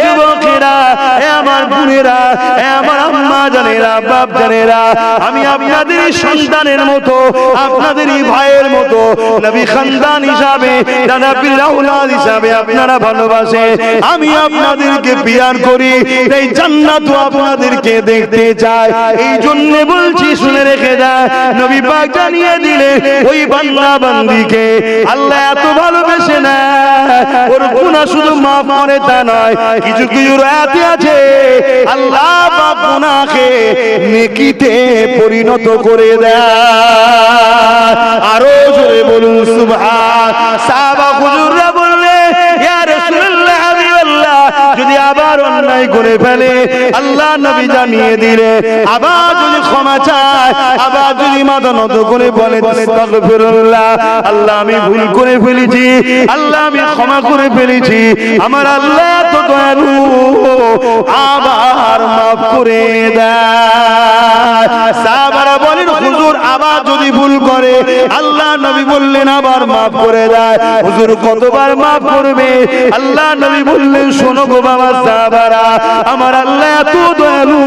যুবকেরা, আমার বোনেরা, আমার আম্মা জানেরা, বাপ জানেরা, আমি আপনাদের সন্তানের মতো, আপনাদেরই ভাইয়ের মতো, নবী খানদান হিসাবে, দাদা পীর আওলাদ হিসাবে আপনারা ভালোবাসে, আমি আপনাদেরকে পিয়ার করি, এই জান্নাতও আপনাদেরকে দেখতে চাই। এই জন্য বলছি, শুনে রেখে যায়, নবী পাক জানিয়ে দিলে ওই বান্দা বান্দিকে আল্লাহ এত ভালোবেসে না, ওর গুনাহ শুধু মাফ করে তা নয়, কিছু কিছু রাতে আছে আল্লাহ পাক গুনাহকে নেকিতে পরিণত করে দেয়। আরো জোরে বলুন সুবহান। সাহাবা হুজুররা বললে, ইয়া রাসূলুল্লাহ, হাবিবাল্লাহ, যদি আবার অন্যায় করে ফেলে, আল্লাহ নবী জানিয়ে দিলে, আবার যদি ক্ষমা চায়, আবার যদি মাথা নত করে বলে আস্তাগফিরুল্লাহ, আল্লাহ আমি ভুল করে ফেলেছি, আল্লাহ আমি ক্ষমা করে ফেলেছি, আমার আল্লাহ তো দয়ালু, আবার মাফ করে দেয়। সাহাবারা বলেন, হুজুর আবার যদি ভুল করে, আল্লাহ নবী বললেন আবার মাফ করে দেয়। হুজুর কতবার মাফ করবে? আল্লাহ নবী বললেন, শোনো গো বাবা সাহাবারা, আমার আল্লাহ এত দয়ালু,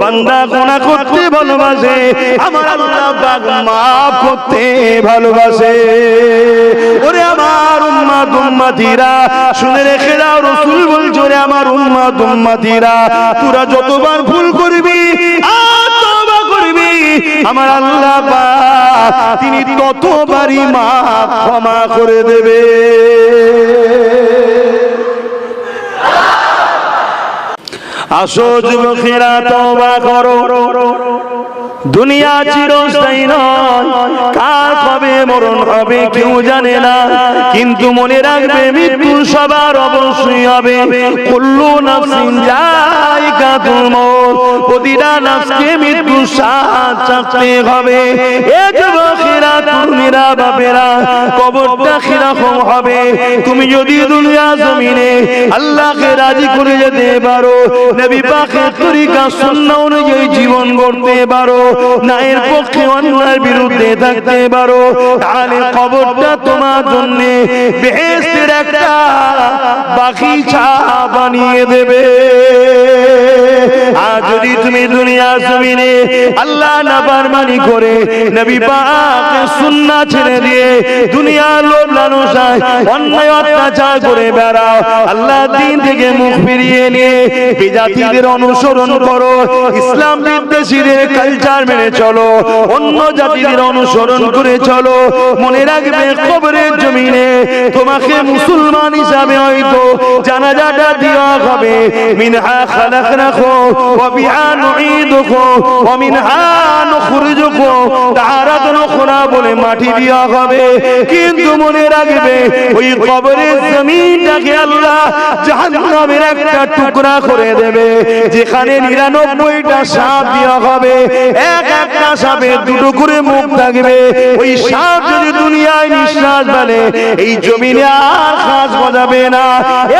বান্দা গুনাহ করতে ভালোবাসে, আমার আল্লাহ পাক মাফ করতে ভালোবাসে। ওরে আমার উম্মত উম্মতিরা, শুনে রেখে দাও, রাসূল বলছে, ওরে আমার উম্মত উম্মতিরা, তোরা যতবার ভুল করবি আর তওবা করবি, আমার আল্লাহ পাক তিনি ততবারই মাফ ক্ষমা করে দেবে। আসো যুবকেরা, তওবা করো, দুনিয়া চিরস্থায়ী নয়, কার কবে মরণ হবে কেউ জানে না, কিন্তু মনে রাখবে মৃত্যু সবার অবশ্যই হবে। কুল্লু নাফসিন যায়িকাতুল মউত, প্রতিটা নাফসকে মৃত্যু স্বাদ চাখতে হবে। এ যুবকেরা, তরুণীরা, বাপেরা, কবরটা কিরকম হবে? তুমি যদি দুনিয়া জমিনে আল্লাহকে রাজি করে যেতে পারো, নবী পাকের তরিকা সুন্নাহ অনুযায়ী জীবন গড়তে পারো, ন্যায়ের পক্ষে অন্যায়ের বিরুদ্ধে থাকতে পারো, তাহলে কবরটা তোমার জন্য বেহেশতের একটা বাগিচা বানিয়ে দেবে। আর যদি তুমি দুনিয়া জমিনে আল্লাহ নাফরমানি করে, নবী পাকের সুন্নাহ ছেড়ে দিয়ে দুনিয়ার লোভ লালসায় অন্যায় অত্যাচার করে বেড়াও, আল্লাহ দ্বীন থেকে মুখ ফিরিয়ে নিয়ে বিজাতিদের অনুসরণ করো, ইসলাম বিদ্বেষীদের কালচার মেনে চলো, অন্য জাতিদের অনুসরণ করে চলো, মনে রাখবে কবরের জমিনে তোমাকে মুসলমান হিসাবে হয়তো জানাজাটা দেওয়া হবে। মিনহা খালাকনাকুম ওয়া বিহা নুঈদুকুম ওয়া মিনহা নুখরিজুকুম তারাতান উখরা বলে মাটি দেওয়া হবে, কিন্তু মনে রাখবে ওই কবরের জমিনটাকে আল্লাহ জাহান্নামের একটা টুকরা করে দেবে, যেখানে 99টা সাপ দেওয়া হবে, একটা সাপের দুটো করে মুখ থাকবে। ওই সাপ যদি দুনিয়ায় নিঃশ্বাস ফেলে, এই জমিনে আর কাজ বাজাবে না।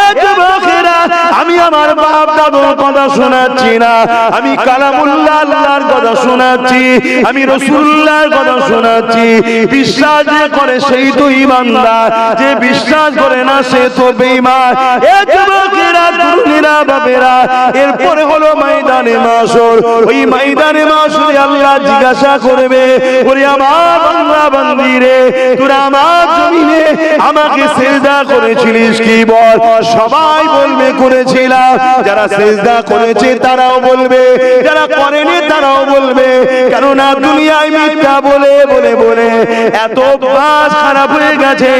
এ যুবকেরা, আমি আমার বাপ দাদুর কথা শোনাচ্ছি না, আমি কালামুল্লাহ আল্লাহর কথা শোনাচ্ছি, আমি রাসূলুল্লাহর কথা শোনাচ্ছি। বিশ্বাস যে করে সেই তো ঈমানদার, যে বিশ্বাস করে না সে তো বেঈমান। এ যুবকেরা, তরুণীরা, বাপেরা, এরপরে হলো ময়দানে মাশর। ওই ময়দানে মাশরে আল্লাহ জিজ্ঞাসা করবে, ওরে আমার বান্দা বান্দি রে, তোরা আমার জমিনে আমাকে সিজদা করেছিলিস কি বল? সবাই বলবে করেছিলাম। যারা সিজদা করেছে তারাও বলবে, যারা করেনি তারাও বলবে, কেননা দুনিয়ায় মিথ্যা বলে বলে বলে এত বাস খারাপ হয়ে গেছে।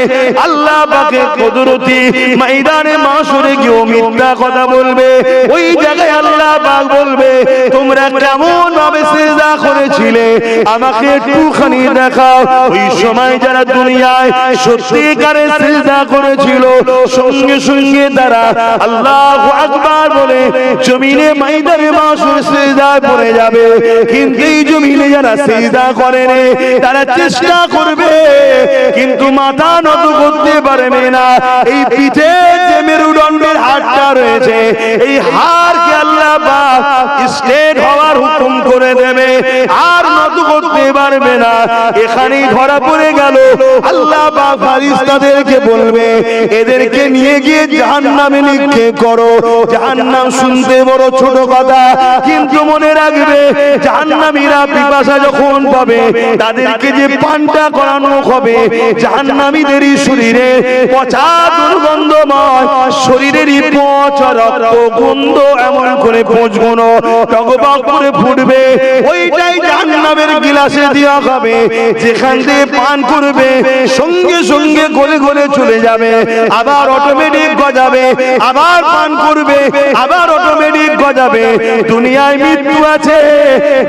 আল্লাহ পাকের কুদরতি ময়দানে মাশরে গিয়ে মিথ্যা কথা বলবে। ওই জায়গায় আল্লাহ পাক বলবে, তোমরা কেমন ভাবে সিজদা করেছিলে আমাকে একটুখানি দেখাও। ওই সময় যারা দুনিয়ায় সত্যিকারের সিজদা করেছিল, সঙ্গে সঙ্গে তারা আল্লাহু আকবার বলে জমিনে ময়দানে মাশরে সিজদায় পড়ে যাবে। কিন্তু এই জমিনে যারা সিজদা করেনি তারা চেষ্টা করবে, কিন্তু মাথা নত করতে পারবে না। এই পিঠে যে মেরুদণ্ডের হাড়টা রয়েছে, এই হাড়কে আল্লাহ পাক স্ট্রেট হওয়ার হুকুম করে করে দেবে, আর নত করতে পারবে না। এখানেই ধরা পড়ে গেল। আল্লাহ পাক ফেরেশতাদেরকে বলবে এদেরকে নিয়ে গিয়ে জাহান্নামে নিক্ষেপ করো। জাহান্নাম শুনতে বড় ছোট কথা, কিন্তু মনে রাখবে জাহান্নামীরা পিপাসা যখন পাবে তাদেরকে যে পানটা করানো হবে, জাহান্নামীদেরই শরীরে পচা দুর্গন্ধময় শরীরেরই পচা রক্ত গন্ধ এমন করে পচগুনো টগবগ করে ফুটবে। ওইটাই জাহান্নামের গিলাসে দেওয়া হবে। যেখান থেকে পান করবে সঙ্গে সঙ্গে গলে গলে চলে যাবে, আবার অটোমেটিক গজাবে, আবার পান করবে, আবার অটোমেটিক গজাবে। দুনিয়ায় মৃত্যু আছে,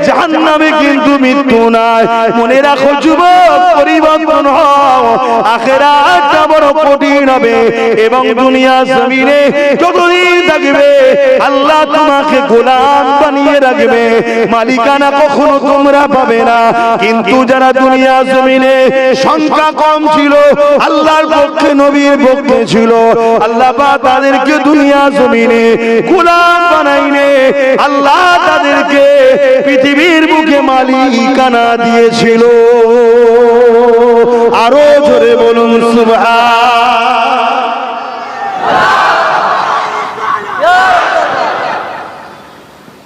জাহান্নামে কিন্তু মৃত্যু নাই। মনে রাখো যুবক, পরিবর্তন হও। আখিরাতটা বড় কঠিন হবে, এবং দুনিয়া জমিনে যতদিন থাকবে আল্লাহ তোমাকে গোলাম বানিয়ে রাখবে, মালিকানা কখনো তোমরা পাবে না। কিন্তু যারা দুনিয়া জমিনে সংখ্যা কম ছিল, আল্লাহর পক্ষে নবীর পক্ষে ছিল, আল্লাহ পাক তাদেরকে দুনিয়া জমিনে গোলাম বানাইলে আল্লাহ তাদেরকে পৃথিবীর বুকে মালিকানা দিয়েছিল। আরো জোরে বলুন সুবহান।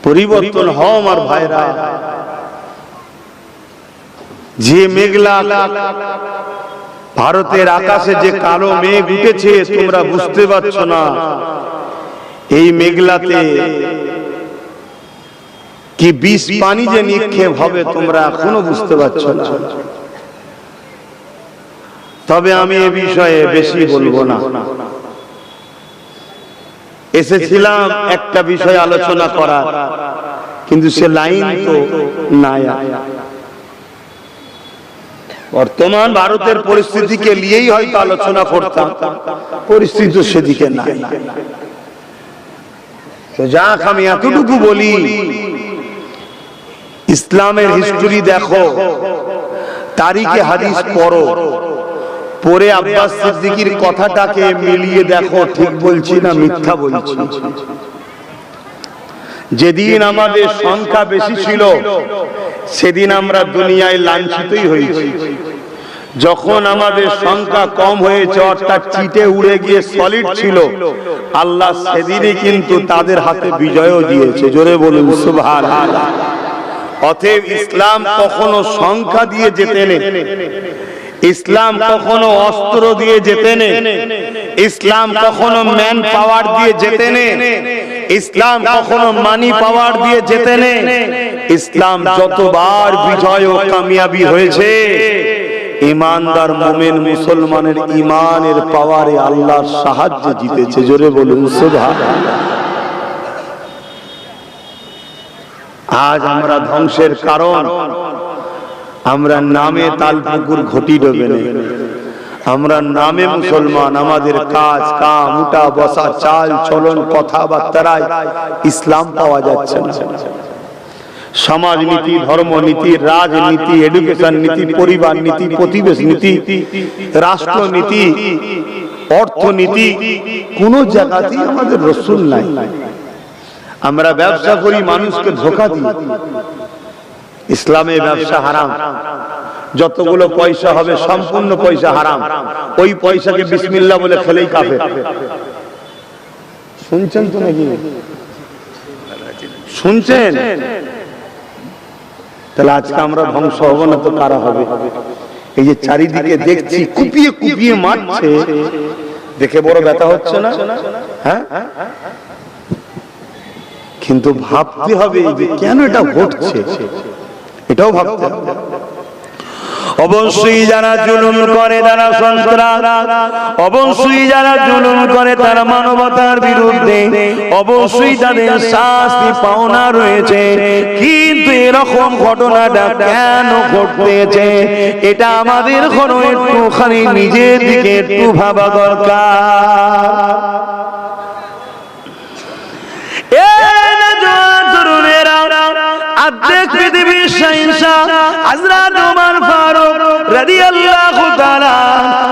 পরিবর্তন হও আমার ভাইরা। যে মেঘলা ভারতের আকাশে যে কালো মেঘ উঠেছে তোমরা বুঝতে পারছো না। এই মেঘলাতে কি বিষ পানি যে নিক্ষেপ হবে তোমরা এখনো বুঝতে পারছো না। তবে আমি এ বিষয়ে বেশি বলবো না। এসেছিলাম একটা বিষয় আলোচনা করার, কিন্তু সে লাইন তো নাই। বর্তমান ভারতের পরিস্থিতিকে নিয়েই হয়তো আলোচনা করতাম, পরিস্থিতি সেদিকে নাই। তো যাক, আমি এতটুকু বলি, ইসলামের হিস্টরি দেখো, তারিখে হাদিস পড়ো, পরে আব্বাস সিদ্দিকীর কথাটাকে মিলিয়ে দেখো ঠিক বলছি না মিথ্যা বলছি। যেদিন আমাদের সংখ্যা বেশি ছিল সেদিন আমরা দুনিয়ায় লাঞ্ছিতই হয়েছি। যখন আমাদের সংখ্যা কম হয়েছে, অর্থাৎ চিটে উড়ে গিয়ে সলিড ছিল, আল্লাহ সেদিনই কিন্তু তাদের হাতে বিজয়ও দিয়েছে। জোরে বলুন সুবহানাল্লাহ। অতএব ইসলাম কখনো সংখ্যা দিয়ে জেতে নেই, ইসলাম কখনো অস্ত্র দিয়ে জেতে নেই, ইসলাম কখনো ম্যান পাওয়ার দিয়ে জেতে নেই, ইসলাম কখনো মানি পাওয়ার দিয়ে জেতে নেই। ইসলাম যতবার বিজয় ও কামিয়াবি হয়েছে, ইমানদার মুমিন মুসলমানের ইমানের পাওয়ারে আল্লাহর সাহায্যে জিতেছে। জোরে বলুন সুবহানাল্লাহ। আজ আমরা ধ্বংসের কারণ, আমরা নামে তালপুকুর ঘটি ডোবে নেই, আমরা নামে মুসলমান, আমাদের কাজ কাম উঠা বসা চাল চলন কথাবার্তায় ইসলাম পাওয়া যাচ্ছে না। সমাজ নীতি, ধর্ম নীতি, রাজনীতি, এডুকেশন নীতি, পরিবার নীতি, প্রতিবেশ নীতি, রাষ্ট্রনীতি, অর্থনীতি, কোন জায়গাতেই আমাদের রসুল নাই। আমরা ব্যবসা করি, মানুষকে ধোঁকা দিই। ইসলামে ব্যবসা হারাম, যতগুলো পয়সা হবে সম্পূর্ণ পয়সা হারাম। ওই পয়সাকে বিসমিল্লাহ বলে খেলেই কাফের। শুনছেন তো নাকি? শুনছেন? তাহলে আজকে আমরা ধ্বংস হব না তো কারা হবে? এই যে চারিদিকে দেখছি কুপিয়ে কুপিয়ে মারছে, দেখে বড় ব্যথা হচ্ছে না? হ্যাঁ, কিন্তু ভাবতে হবে যে কেন এটা ঘটছে, এটাও ভাবতে হবে। অবশ্যই যারা জুলুম করে তারা সন্ত্রাস, অবশ্যই যারা জুলুম করে তারা মানবতার বিরুদ্ধে, অবশ্যই তাদের শাস্তি পাওনা রয়েছে। কিন্তু এরকম ঘটনাটা কেন ঘটতেছে, এটা আমাদের কোনো একটুখানি নিজের দিকে একটু ভাবা দরকার। অর্ধেক পৃথিবীর শাহিনশাহ হযরত ওমর ফারুক রাদিয়াল্লাহু তাআলা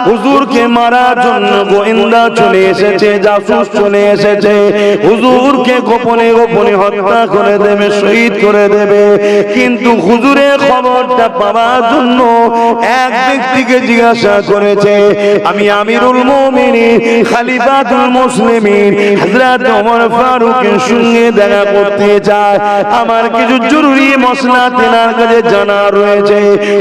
হুজুরকে মারার জন্য গোয়েন্দা চলে এসেছে, জাসুস চলে এসেছে, হুজুরকে গোপনে গোপনে হত্যা করে দেবে, শহীদ করে দেবে। কিন্তু হুজুরের খবরটা পাওয়ার জন্য এক ব্যক্তিকে জিজ্ঞাসা করেছে, আমি আমিরুল মুমিনিন খলিফাতুল মুসলিমিন হযরত ওমর ফারুকের সঙ্গে দেখা করতে চাই, আমার কিছু জরুরি মসলা তেনার কাছে জানা রয়েছে।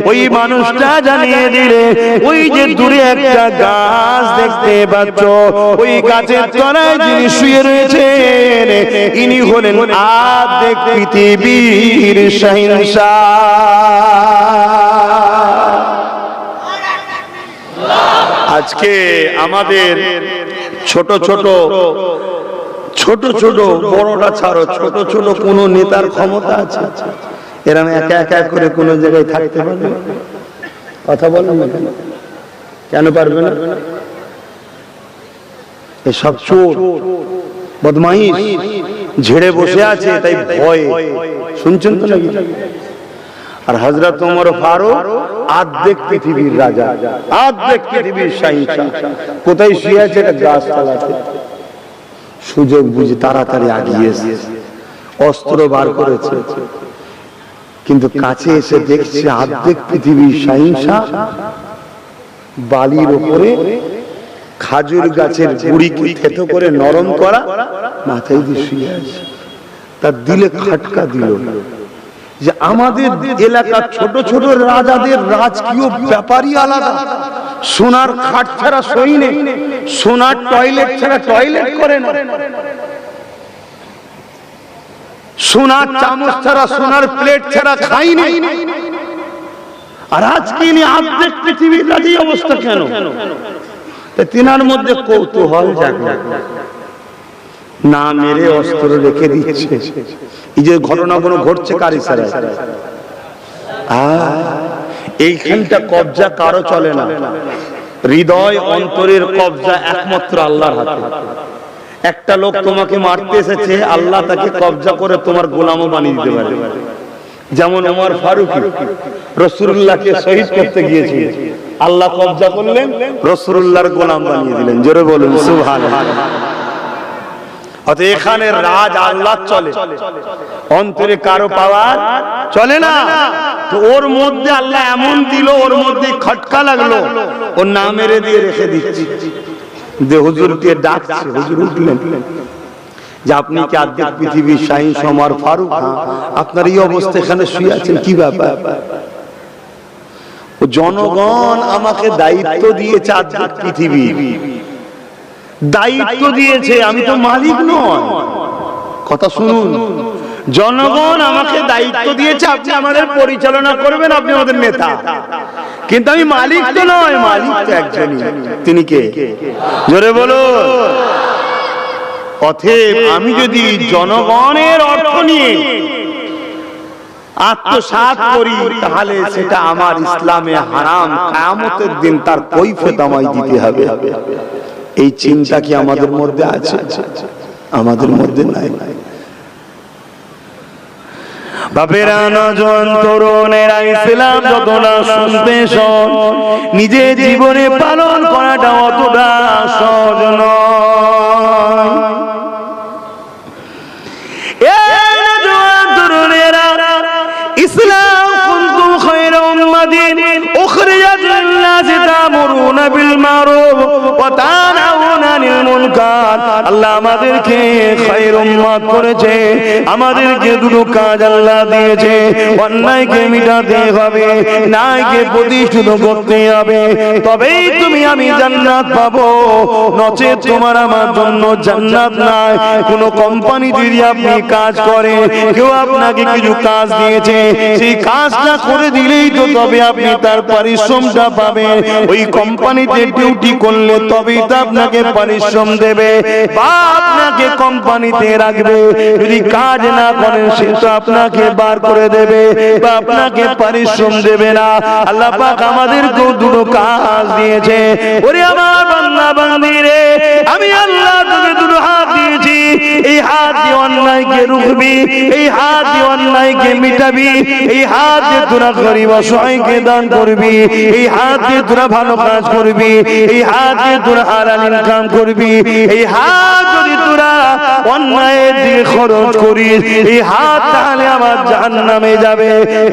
ওই মানুষটা জানিয়ে দিলে, ওই যে দূরে একটা গাছ দেখতে পাচ্ছ, ওই গাছের তলায় যিনি শুয়ে রয়েছেন ইনি হলেন অর্ধেক পৃথিবীর শাহিনশাহ। আজকে আমাদের ছোট ছোট বড়টা ছাড়ো, ছোট ছোট কোন নেতার ক্ষমতা আছে? এরা একা একা করে কোন জায়গায় থাকতে পারবে? কথা বলেন না কেন? কেন পারবে না? এসব চোর বদমাইশ ঝেড়ে বসে আছে, তাই ভয়। শুনছেন তো নাকি? আর হযরত ওমর ফারুক অর্ধেক পৃথিবীর রাজা, অর্ধেক পৃথিবীর শাহিনশাহ, কোথায় শুয়ে আছে? একটা গাছ তলাতে। সুযোগ বুঝে তাড়াতাড়ি আগিয়ে এসেছে, অস্ত্র বার করেছে, কিন্তু কাছে এসে দেখছে অর্ধেক পৃথিবীর শাহিনশাহ বালির উপরে খাজুর গাছের গুড়িকে থেতো করে নরম করা মাথায় দিয়ে শুয়ে আছে। তার দিলে খাটকা দিল যে আমাদের এলাকার ছোট ছোট রাজাদের রাজকীয় ব্যাপারই আলাদা। সোনার খাট ছাড়া সই নেই, সোনার টয়লেট ছাড়া টয়লেট করে না, সোনার চামচ ছাড়া সোনার প্লেট ছাড়া খাই নেই। আর আজকে অর্ধেক পৃথিবীর রাজি অবস্থা কেন? তিনার মধ্যে কৌতূহল জাগে, না মেরে অস্ত্র রেখে দিচ্ছে। এই যে ঘটনাগুলো ঘটছে কার ইশারায়? এইখানটা কবজা কারো চলে না, হৃদয় অন্তরের কবজা একমাত্র আল্লাহর হাতে। একটা লোক তোমাকে মারতে এসেছে, আল্লাহ তাকে কবজা করে তোমার গোলামও বানিয়ে দিতে পারে। যেমন ওমর ফারুক রাসূলুল্লাহকে শহীদ করতে গিয়েছে, আল্লাহ কবজা করলেন, রাসূলুল্লাহর গোলাম বানিয়ে দিলেন। জোরে বলুন সুবহানাল্লাহ। অতএব এখানে রাজ আল্লাহ চলে, অন্তরে কারো পাওয়ার চলে না। তো ওর মধ্যে আল্লাহ এমন দিল, ওর মধ্যে খটকা লাগলো, ওর না মেরে দিয়ে রেখে দিচ্ছে। হুজুরকে ডাকছে, হুজুর উঠলেন যে আপনি কি অর্ধেক পৃথিবীর শাহিনশাহ ওমর ফারুক? আপনার এই অবস্থা, এখানে শুয়ে আছেন, কি ব্যাপার? জনগণ আমাকে দায়িত্ব দিয়েছে, অর্ধেক পৃথিবী দায়িত্ব দিয়েছে, আমি তো মালিক নয়। কথা শুনুন, জনগণ আমাকে দায়িত্ব দিয়েছে, আপনি আমাদের পরিচালনা করবেন, আপনি আমাদের নেতা, কিন্তু আমি মালিক তো নয়। মালিক তো একজনই, তিনি কে? জোরে বলো। অতএব আমি যদি জনগণের অর্থ নিয়ে আত্মসাৎ করি, তাহলে সেটা আমার ইসলামে হারাম, কিয়ামতের দিন তার কৈফিয়ত আমায় দিতে হবে। এই চিন্তা কি আমাদের মধ্যে আছে? আমাদের মধ্যে নাই। বাপেরা, নজন তরুণেরা ইসলাম যতটা শুনতে সহজ, নিজে জীবনে পালন করাটা অতটা সহজ নয়। ইসলাম কুনতুম খায়রা উম্মাতিন উখরিজাত লিন-নাসি তা'মুরুনা বিল মারুফ ওয়া তানহাউনা আনিল মুনকার। আল্লাহ আমাদেরকে খায়র উম্মত করেছে, আমাদেরকে দুটো কাজ আল্লাহ দিয়েছে। অন্যায়কে মিটাতে হবে, ন্যায়কে প্রতিষ্ঠিত করতে হবে, তবেই তুমি আমি জান্নাত পাবো। নচেত তোমার আমার জন্য জান্নাত নাই। কোন কোম্পানি যদি আপনি কাজ করে, কেউ আপনাকে কিছু কাজ দিয়েছে, সেই কাজটা করে দিলেই তো তবে আপনি তার পারিশ্রমটা পাবেন। ওই কোম্পানিতে ডিউটি করলে তবেই তো আপনাকে পারিশ্রম দেবে বা আপনাকে কোম্পানিতে রাখবে। যদি কাজ না করেন, সে তো আপনাকে বার করে দেবে বা আপনাকে পারিশ্রম দেবে না। আল্লাহ পাক আমাদেরকে দুটো কাজ দিয়েছে। ওরে আমার বান্দা বান্দি রে, আমি আল্লাহ তোকে দুটো হাত দিয়েছি, এই হাত দিয়ে অন্যায় অন্যায়কে রুখবি, এই হাত দিয়ে অন্যায়কে মিটাবি, এই হাত দিয়ে তোরা গরিব অসহায়কে দান করবি, এই হাত দিয়ে তোরা ভালো কাজ করবি, এই হাত দিয়ে তোরা হালাল ইনকাম করবি। এই হাত যদি তোরা অন্যায়ের দিকে খরচ করিস, এই হাত তাহলে আমার জাহান্নামে যাবে।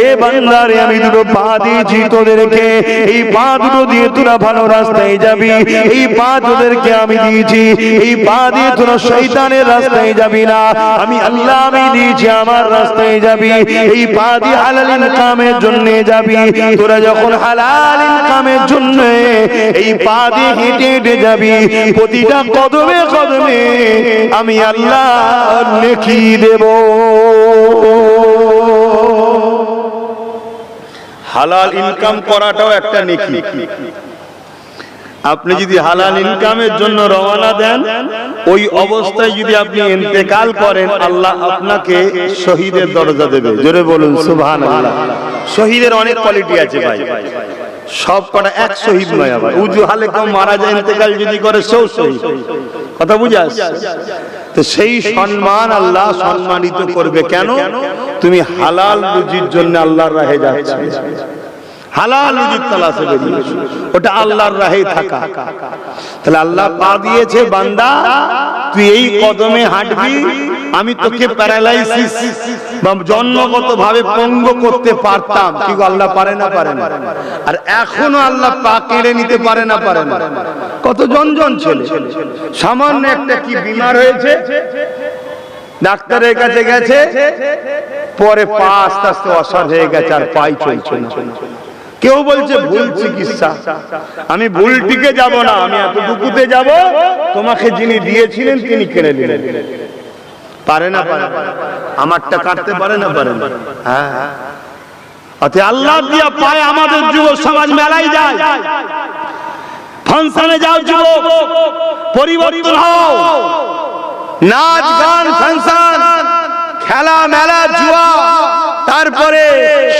এ বান্দারে আমি দুটো পা দিয়েছি তোদেরকে, এই পা দুটো দিয়ে তোরা ভালো রাস্তায় যাবি, এই পা তোদেরকে আমি দিয়েছি, এই পা দিয়ে তোরা শয়তানের রাস্তায় যাবি না, আমি আল্লাহ আমি দিয়েছি আমার রাস্তায় যাবি, এই পা দিয়ে হালাল ইনকামের জন্য যাবি। তোরা যখন হালাল ইনকামের জন্য এই পা দিয়ে হেঁটে হেঁটে যাবি, প্রতিটা কদমে কদমে আমি আল্লাহ নেকি দেব। হালাল ইনকাম করাটাও একটা নেকি। আপনি যদি হালাল ইনকামের জন্য রওনা দেন, ওই অবস্থায় যদি আপনি ইন্তেকাল করেন, আল্লাহ আপনাকে শহীদের দরজা দেবে। জোরে বলুন সুবহানাল্লাহ। শহীদের অনেক কোয়ালিটি আছে ভাই, সব কটা এক শহীদ নয়। আবার উজু হালে কেউ মারা যায়, ইন্তেকাল যদি করে সেও শহীদ। কথা বুঝে আসছে? তো সেই সম্মান আল্লাহ সম্মানিত করবে কেন? তুমি হালাল রুজির জন্য আল্লাহর রাহে যাচ্ছ, হালাল রুজির তালাশে বেরিয়েছো, ওটা আল্লাহর রাহে থাকা। তাহলে আল্লাহ পা দিয়েছে, বান্দা তুই এই কদমে হাঁটবি, আমি তোকে প্যারালাইসিস বা জন্মগত ভাবে পঙ্গু করতে পারতাম, কিন্তু আল্লাহ পারে না? পারে না। আর এখনো আল্লাহ পা কেড়ে নিতে পারে না? পারে না। কত জন ছেলে সামান্য একটা কি বিমার হয়েছে, ডাক্তারের কাছে গেছে, পরে পা আস্তে আস্তে অসাড় হয়ে গেছে, আর পাই চলছে না। কেউ বলছে ভুল চিকিৎসা, আমি ভুলটিকে যাব না, আমি এতটুকুতে যাব, তোমাকে যিনি দিয়েছিলেন তিনি কেড়ে নিলেন। পারে না? পারে। আমারটা কাটতে পারে না? পারে না। হ্যাঁ, অতএব আল্লাহ দিয়া পায় আমাদের যুব সমাজ মেলায় যায়, ফাংশনে যাও যুবক, পরিবর্তন হও, নাচ গান ফাংশন, খেলা মেলা জুয়া, তারপরে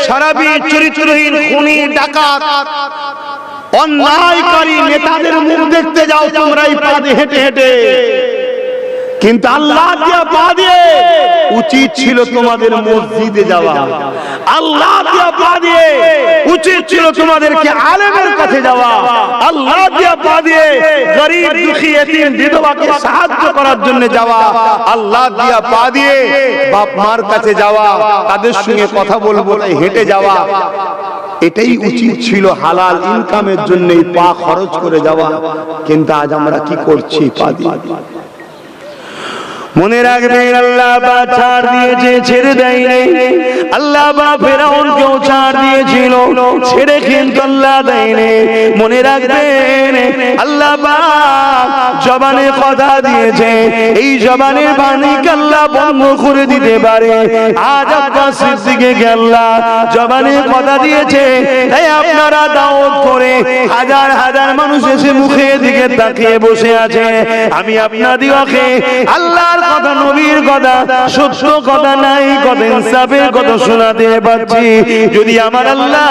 শরাবি চরিত্রহীন খুনি ডাকাত অন্যায়কারী নেতাদের মুখ দেখতে যাও তোমরা এই পথে হেঁটে হেঁটে। কিন্তু আল্লাহ দিয়া পা দিয়ে উচিত ছিল তোমাদের মসজিদে যাওয়া, আল্লাহ দিয়া পা দিয়ে উচিত ছিল তোমাদেরকে আলেমের কাছে যাওয়া, আল্লাহ দিয়া পা দিয়ে গরীব দুঃখী এতিম বিধবাকে সাহায্য করার জন্য যাওয়া, আল্লাহ দিয়া পা দিয়ে বাপ মার কাছে যাওয়া, তাদের সঙ্গে কথা বলবো তাই হেঁটে যাওয়া। এটাই উচিত ছিল, হালাল ইনকামের জন্য পা খরচ করে যাওয়া। কিন্তু আজ আমরা কি করছি? পা দিয়ে। মনে রাখবেন আল্লাহ বা ছাড় দিয়েছে, ছেড়ে দেয়নি। আল্লাহ বা ফেরাউনকেও ছাড় দিয়েছিল, ছেড়ে কিন্তু আল্লাহ দেয়নি। মনে রাখবেন আল্লাহ বা জবানে কথা দিয়েছে, এই জবানের বাণীকে আল্লাহ বন্ধ করে দিতে পারে। আজ আব্বাস সিদ্দিককে আল্লাহ জবানে কথা দিয়েছে, তাই আপনারা দাওয়াত করে হাজার হাজার মানুষ এসে মুখের দিকে তাকিয়ে বসে আছে। আমি আপনাদিগকে আল্লাহর কথা, নবীর কথা, সত্য কথা, নাই কথা, ইনসাফের কথা শোনাতে পারছি। যদি আমার আল্লাহ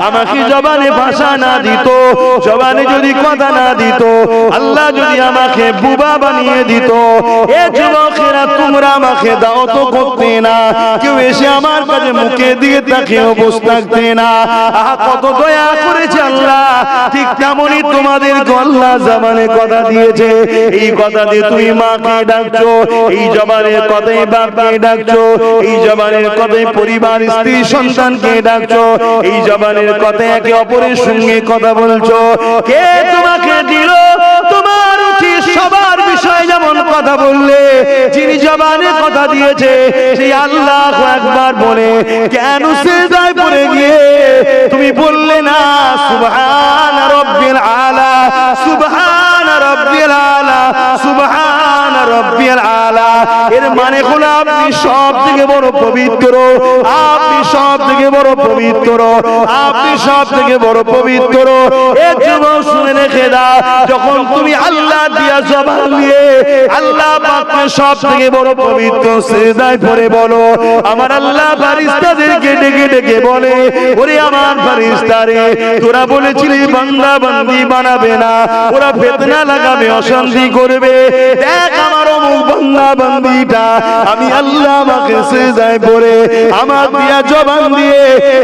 আমাকে জবানে ভাষা না দিত, জবানে যদি কথা না দিত, আল্লাহ যদি আমাকে বুবা বানিয়ে দিত, এ যুবকেরা তোমরা আমাকে দাওয়াত করতে না, কেউ এসে আমার কাছে মুখে দিয়ে তাকিয়েও বসে থাকতে না। আহা, কত দয়া করেছে আল্লাহ। ঠিক তেমনই তোমাদের আল্লাহ জবানে কথা দিয়েছে, এই কথা দিয়ে তুমি মাকে ডাকছো, এই জবানের কথাই বাপকে ডাকছো, এই জবানের কথাই পরিবার স্ত্রী সন্তানকে ডাকছো, এই জবানের কথাই একে অপরের সঙ্গে কথা বলছো। কে তোমাকে দিল? তোমার উচিত সবার বিষয়ে যেমন কথা বললে, যিনি জবানে কথা দিয়েছে সেই আল্লাহ একবার বলে কেন সিজদায় পড়ে গিয়ে তুমি বললে না সুবহান রাব্বিল আলা, সুবহান রাব্বিল আলা, সুবহান রাব্বিল আলা। এর মানে হলো আপনি সব থেকে বড় পবিত্র, আপনি সব থেকে বড় পবিত্র, আপনি সব থেকে বড় পবিত্র। এ যুবক শুনে রেখে দাও, যখন তুমি আল্লাহ দিয়া জবান দিয়ে আল্লাহ পাককে সব থেকে বড় পবিত্র সিজদায় পড়ে বলো, আমার আল্লাহ ফেরেশতাদেরকে ডেকে ডেকে বলে, ওরে আমার ফেরেশতারে, তোরা বলেছিলি বান্দা বান্দি বানাবে না, ওরা ফিতনা লাগাবে, অশান্তি করবে। দেখ আমার অমুক বান্দা বান্দি বান্দিটা আমি আল্লাহ আমাকে সিজদায় পড়ে আমার দিয়া জবান দিয়ে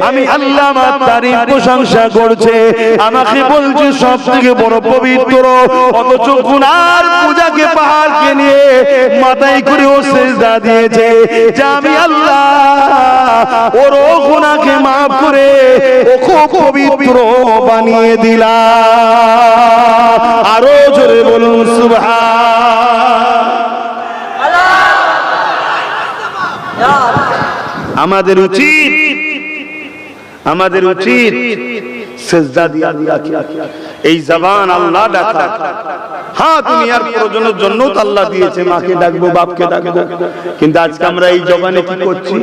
আমি আল্লাহ আমার তারিফ প্রশংসা করছে, আমাকে বলছে সবথেকে বড় পবিত্র, অথচ গুনার পূজাকে পাহাড়কে নিয়ে মাথায় করে ও সিজদা দিয়েছে যে আমি আল্লাহ ওর গুনাহকে মাফ করে ও খুব পবিত্র বানিয়ে দিলাম। আরো জোরে বলুন সুবহান। আমাদের উচিত সিজদা দিয়া এই জবান আল্লাহ ডাকা। হ্যাঁ দুনিয়ার প্রয়োজনের জন্য তো আল্লাহ দিয়েছে, মাকে ডাকবো বাপকে ডাকবো, কিন্তু আজকে আমরা এই জবানে কি করছি?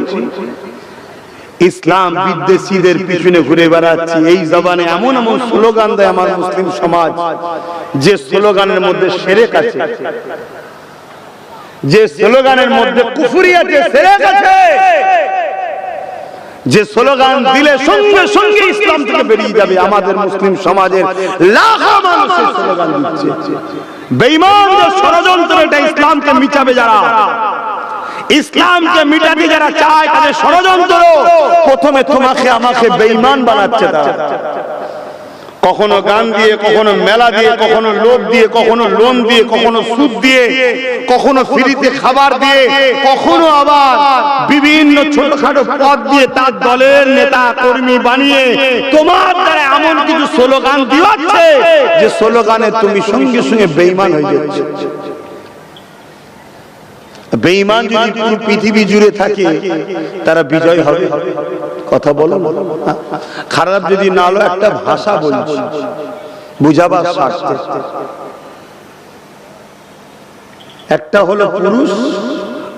ইসলাম বিদ্বেষীদের পিছনে ঘুরে বেড়াচ্ছি। এই জবানে এমন এমন স্লোগান দেয় আমার মুসলিম সমাজ, যে স্লোগানের মধ্যে শিরক আছে, যে স্লোগানের মধ্যে কুফরি আছে, শিরক আছে, যে স্লোগান দিলে সঙ্গে সঙ্গে ইসলাম থেকে বেরিয়ে যাবে। আমাদের মুসলিম সমাজের লাখো মানুষ এই স্লোগান দিচ্ছে। বেঈমানদের ষড়যন্ত্র এটা ইসলামকে মিটাবে যারা, ইসলামকে মিটাতে যারা চায় তাদের ষড়যন্ত্র। প্রথমে তোমাকে আমাকে বেঈমান বানাচ্ছে তারা, কখনো গান দিয়ে, কখনো মেলা দিয়ে, কখনো লোভ দিয়ে, কখনো লোন দিয়ে, কখনো সুদ দিয়ে, কখনো ফ্রিতে খাবার দিয়ে, কখনো আবার বিভিন্ন ছোটখাটো পদ দিয়ে তার দলের নেতা কর্মী বানিয়ে তোমার দ্বারা এমন কিছু স্লোগান দিচ্ছে যে স্লোগানে তুমি সঙ্গে সঙ্গে বেঈমান হয়ে যাচ্ছ। বেঈমান যদি পুরো পৃথিবী জুড়ে থাকে তারা বিজয় হবে। কথা বলো, খারাপ যদি না হলো একটা ভাষা বলছি বুঝাবার স্বার্থে। একটা হলো পুরুষ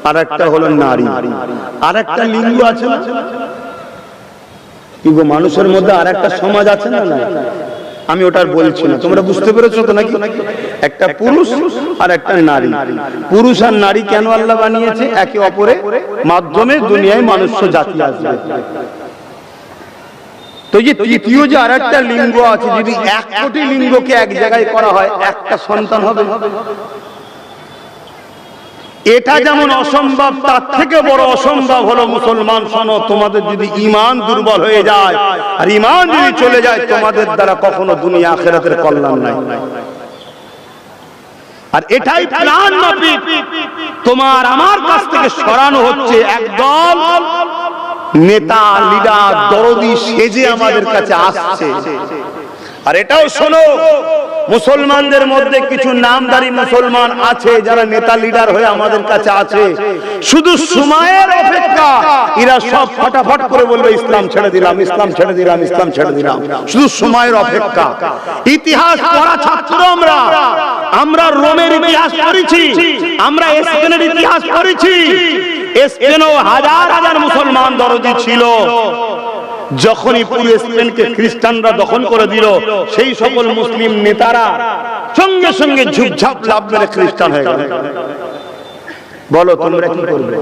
আর একটা হলো নারী, আর একটা লিঙ্গ আছে না? কিন্তু মানুষের মধ্যে আর একটা সমাজ আছে না? আমি ওটার বলছি না, তোমরা বুঝতে পেরেছো তো নাকি? একটা পুরুষ আর একটা নারী। পুরুষ আর নারী কেন আল্লাহ বানিয়েছে? একে অপরের মাধ্যমে দুনিয়ায় মনুষ্য জাতি আসবে। তো যে তৃতীয় যে আর একটা লিঙ্গ আছে, যদি 1 কোটি লিঙ্গকে এক জায়গায় করা হয় একটা সন্তান হবে। এটা যেমন অসম্ভব, তার থেকে বড় অসম্ভব হলো মুসলমান শোনো, তোমাদের যদি ঈমান দুর্বল হয়ে যায় আর ঈমান যদি চলে যায়, তোমাদের দ্বারা কখনো দুনিয়া আখিরাতের কল্যাণ নাই। আর এটাই প্ল্যান মাফিক তোমার আমার কাছ থেকে সরানো হচ্ছে। একদল নেতা লিডার দরদি সেজে আমাদের কাছে আসছে। আর এটাও শোনো, মুসলমানদের মধ্যে কিছু নামদারি মুসলমান আছে যারা নেতা লিডার হয়ে আমাদের কাছে আছে। শুধু সময়ের অপেক্ষা, এরা সব ফটাফট করে বলবে ইসলাম ছেড়ে দিলাম, ইসলাম ছেড়ে দিলাম, ইসলাম ছেড়ে দিলাম। শুধু সময়ের অপেক্ষা। ইতিহাস পড়া ছাত্র আমরা রোমের ইতিহাস পড়েছি, আমরা স্পেনের ইতিহাস পড়েছি। স্পেনেও হাজার হাজার মুসলমান দরদি ছিল। যখনই পুরো স্পেনকে খ্রিস্টানরা দখল করে দিল, সেই সকল মুসলিম নেতারা সঙ্গে সঙ্গে ঝুপঝাপ লাভ মেরে খ্রিস্টান হয়ে গেল। বলো তোমরা কি করবে?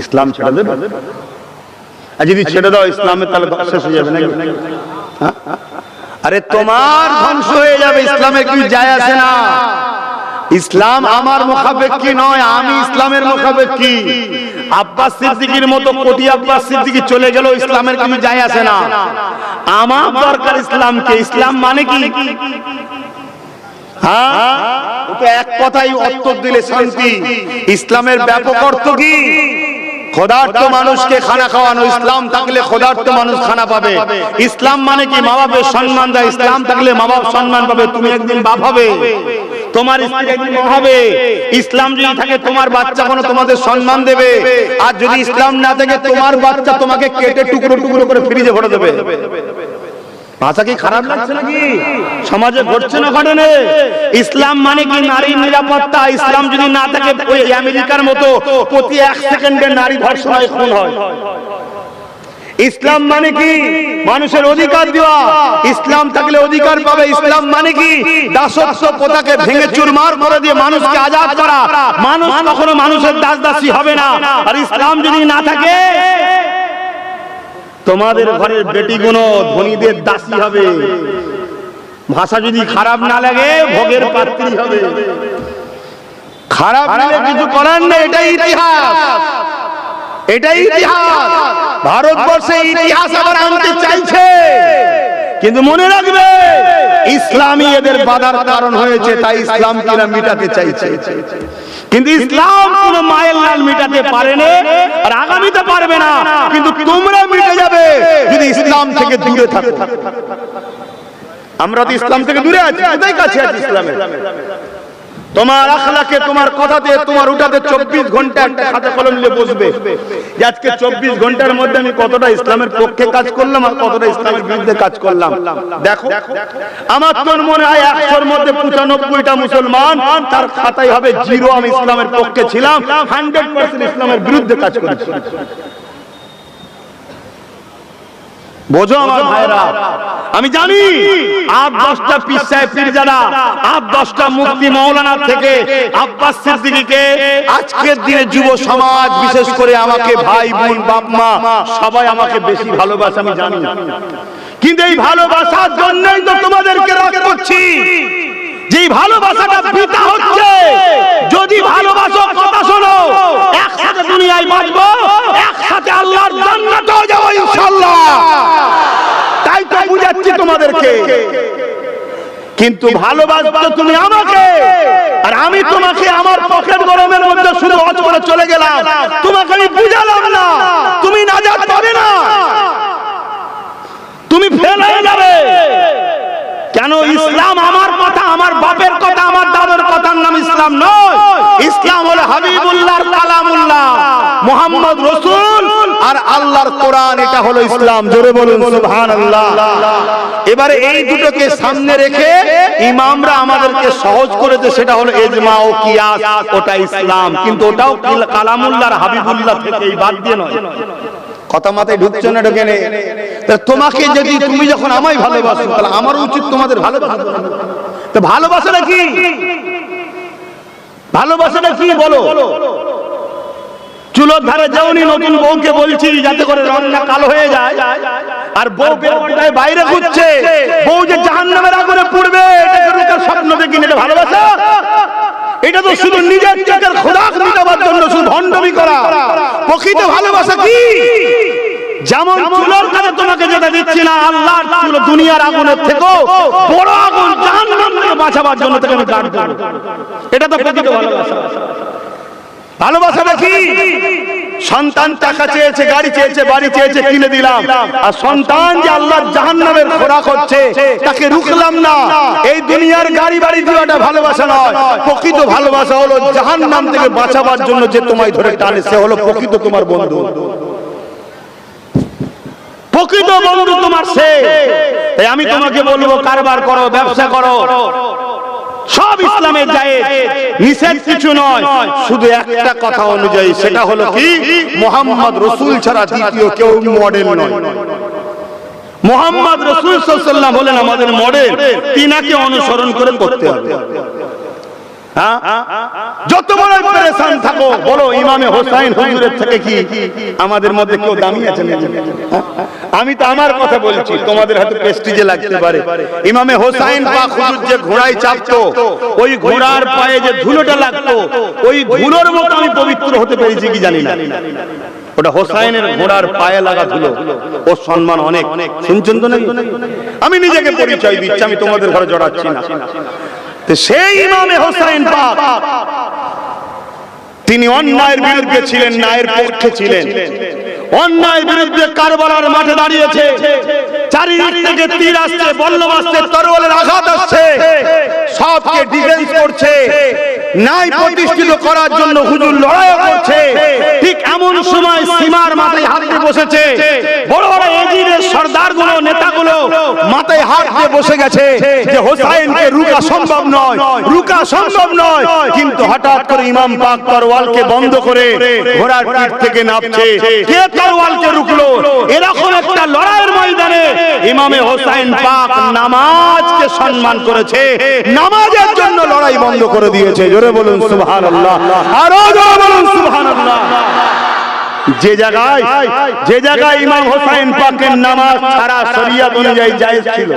ইসলাম ছেড়ে দেবে? আর যদি ছেড়ে দাও ইসলামের, তাহলে শেষ হয়ে যাবে নাকি? আরে তোমার ধ্বংস হয়ে যাবে, ইসলামের কি যায় আসে না। ইসলাম আমার মুখাপেক্ষী নয়, আমি ইসলামের মুখাপেক্ষী। আব্বাস সিদ্দিকীর মতো কোটি আব্বাস সিদ্দিকী চলে গেল, ইসলামের কিছু যায় আসে না। আমার দরকার ইসলামকে। ইসলাম মানে কি? হ্যাঁ, তো এক কথাই উত্তর দিলে শান্তি। ইসলামের ব্যাপক অর্থ কি? ক্ষুধার্ত মানুষকে খানা খাওয়ানো। ইসলাম থাকলে ক্ষুধার্ত মানুষ খানা পাবে। ইসলাম মানে কি? মা বাপের সম্মান দেয়। ইসলাম থাকলে মা বাপ সম্মান পাবে। তুমি একদিন বাপ হবে, তোমার স্ত্রী একদিন মা হবে। ইসলাম যদি থাকে তোমার বাচ্চা কোনো তোমাদের সম্মান দেবে। আর যদি ইসলাম না থাকে তোমার বাচ্চা তোমাকে কেটে টুকরো টুকরো করে ফ্রিজে ভরে দেবে। ভাষা কি খারাপ লাগছে নাকি? সমাজে ঘটছে না ঘটনে? ইসলাম মানে কি? নারীর নিরাপত্তা। ইসলাম যদি না থাকে ওই আমেরিকার মতো প্রতি 1 সেকেন্ডে নারী ধর্ষণ হয়, খুন হয়। ইসলাম মানে কি? মানুষের অধিকার দেওয়া। ইসলাম থাকলে অধিকার পাবে। ইসলাম মানে কি? দাসত্ব প্রথাকে ভেঙে চুরমার করে দিয়ে মানুষকে আজাদ করা। মানুষ কখনো মানুষের দাস দাসী হবে না। আর ইসলাম যদি না থাকে তোমাদের ঘরের বেটিগুলো ধনীদের দাসী হবে। ভাষা যদি খারাপ না লাগে ভোগের পাত্রী হবে। খারাপ হলে কিছু করার নেই, এটাই ইতিহাস, এটাই ইতিহাস। ভারতবর্ষে ইতিহাস আবার আনতে চাইছে, কিন্তু মনে রাখবে ইসলামই এদের বাধার কারণ হয়েছে, তাই ইসলামকে এরা মিটাতে চাইছে। কিন্তু ইসলাম কোন মায়ের লাল মিটাতে পারেনি, আর আগামীতে পারবে না। কিন্তু তোমরা মিটে যাবে যদি ইসলাম থেকে দূরে থাকো। আমরা তো ইসলাম থেকে দূরে আছি, কোথায় কাছে আছি ইসলামের? তোমার আখলাকে, তোমার কথাতে, তোমার উঠাতে 24 ঘন্টা একটা খাতা কলম নিয়ে বসবে যে আজকে 24 ঘন্টার মধ্যে আমি কতটা ইসলামের পক্ষে কাজ করলাম আর কতটা ইসলামের বিরুদ্ধে কাজ করলাম। দেখো, আমার তোর মনে হয় 100-র মধ্যে 95টা মুসলমান, তার খাতায় হবে 0, আমি ইসলামের পক্ষে ছিলাম, 100% ইসলামের বিরুদ্ধে কাজ করেছি। বোঝো আমার ভাইরা, আমি জানি আপ 10টা পীর সাহেব পীরজাদা, আপ 10টা মুফতি মাওলানা থেকে আব্বাস সিদ্দিকীকে আজকের দিনে যুব সমাজ, বিশেষ করে আমাকে ভাই বোন বাপ মা সবাই আমাকে বেশি ভালোবাসে, আমি জানি। কিন্তু এই ভালোবাসার জন্যই তো তোমাদেরকে রাগ করছি, যে ভালোবাসাটা বৃথা হচ্ছে। যদি ভালোবাসো, কথা শোনো, একসাথে দুনিয়ায় বাঁচবো, একসাথে আল্লাহর জান্নাতেও যাবো ইনশাআল্লাহ। তাই তো বুঝাচ্ছি তোমাদেরকে। কিন্তু ভালোবাসতো তুমি আমাকে, আর আমি তোমাকে আমার পকেট গরমের মধ্যে শুধু হজ করে চলে গেলাম, তোমাকে আমি বুঝালাম না, তুমি নাজাত পাবে না, তুমি ফেল হয়ে যাবে। কেন? ইসলাম আমার কথা, আমার বাপের কথা, আমার দাদার কথার নাম ইসলাম নয়। ইসলাম হলো হাবিবুল্লাহর কালামুল্লাহ, মুহাম্মদ রাসূল আর আল্লাহর কোরআন, এটা হলো ইসলাম। জোরে বলুন সুবহানাল্লাহ। এবারে এই দুটোকে সামনে রেখে ইমামরা আমাদেরকে সহজ করেছে, সেটা হলো ইজমা ও কিয়াস, ওটা ইসলাম। কিন্তু ওটাও কালামুল্লাহ আর হাবিবুল্লাহ থেকে বাদ দিয়ে নয়। কথা মাথায় ঢুকছে না? ঢোকে নেই। তোমাকে যদি, তুমি যখন আমায় ভালোবাসো, তাহলে আমার উচিত তোমাদের ভালোবাসা। তো ভালোবাসাটা কি? ভালোবাসাটা কি বলো? চুলোর ধারে যাওনি, নতুন বউকে বলছি যাতে করে রংটা কালো হয়ে যায়, আর বউ বেরোয় বাইরে ঘুরছে, বউ যে জাহান্নামের আগুনে পড়বে এটাকে রুকার স্বপ্ন দেখি, এটা ভালোবাসা? এটা তো শুধু নিজের চোখের খোরাক মিটাবার জন্য শুধু ভণ্ডামি করা। প্রকৃত ভালোবাসা কি? যেমন চুলোর কাছে তোমাকে যেতে দিচ্ছি না, আল্লাহর চুলো দুনিয়ার আগুনের থেকেও বড় আগুন জাহান্নাম থেকে বাঁচাবার জন্য তাকে আমি গাড় দেব। এটা তো প্রকৃত ভালোবাসা। ভালোবাসাটা কি? সন্তান টাকা চেয়েছে, গাড়ি চেয়েছে, বাড়ি চেয়েছে, কিনে দিলাম, আর সন্তান যে আল্লাহর জাহান্নামের খোরাক হচ্ছে তাকে রুখলাম না। এই দুনিয়ার গাড়ি বাড়ি দেওয়াটা ভালোবাসা নয়। প্রকৃত ভালোবাসা হলো জাহান্নাম থেকে বাঁচাবার জন্য যে তোমায় ধরে টানে, সে হলো প্রকৃত তোমার বন্ধু। প্রকৃত বন্ধু তোমার সে। তাই আমি তোমাকে বলবো, কারবার করো, ব্যবসা করো, সব ইসলামে জায়েজ, নিষেধ কিছু নয়। শুধু একটা কথা অনুযায়ী, সেটা হলো কি, মুহাম্মদ রাসূল ছাড়া দ্বিতীয় কেউ মডেল নয়। মুহাম্মদ রাসূল সাল্লাল্লাহু আলাইহি ওয়াসাল্লাম হলেন আমাদের মডেল, তিনাকে অনুসরণ করে করতে হবে। যত বড় পেরেশান থাকো, বলো ইমামে হোসাইন হুজুরের থেকে কি আমাদের মধ্যে কেউ দামি আছে? আমি তো আমার কথা বলছি, তোমাদের হয়তো প্রেস্টিজে লাগতে পারে। ইমামে হোসাইন পাক হুজুর যে ঘোড়ায় চাপতো, ওই ঘোড়ার পায়ে যে ধুলোটা লাগতো, ওই ধুলোর মতো আমি পবিত্র হতে পেরেছি কি জানি না। ওটা হোসাইনের ঘোড়ার পায়ে লাগা ধুলো, ওর সম্মান অনেক। শুনছেন তো নাকি? আমি নিজেকে পরিচয় দিচ্ছি, আমি তোমাদের ঘরে জড়াচ্ছি না। সেই ইমামে হোসাইন পাক, তিনি অন্যায়ের বিরুদ্ধে ছিলেন, ন্যায়ের পক্ষে ছিলেন। অন্যায়ের বিরুদ্ধে কারবালার মাঠে দাঁড়িয়েছে, চারিদিক থেকে তীর আসছে, বল্লম আসছে, তরোয়ালের আঘাত আসছে, সবকে ডিফেন্স করছে, ন্যায় প্রতিষ্ঠিত করার জন্য হুজুর লড়াই করছে। ঠিক এমন সময় সীমার মাথায় হাত দিয়ে বসেছে, বড় বড় এজিদের সর্দারগুলো, নেতাগুলো মাথায় হাত দিয়ে বসে গেছে যে হোসাইনকে রুকা সম্ভব নয়, রুকা সম্ভব নয়। কিন্তু হঠাৎ করে ইমাম পাক তরোয়ালকে বন্ধ করে ঘোড়ার পিঠ থেকে নামছে। কে তরোয়ালকে রুকলো? এরকম একটা লড়াইয়ের ময়দানে ইমামে হোসাইন পাক নামাজকে সম্মান করেছে, নামাজের জন্য লড়াই বন্ধ করে দিয়েছে। জোরে বলুন সুবহানাল্লাহ, আরো জোরে বলুন সুবহানাল্লাহ। যে জায়গায় ইমাম হোসাইন পাকের নামাজ ছাড়া শরিয়ত অনুযায়ী জায়েজ ছিল,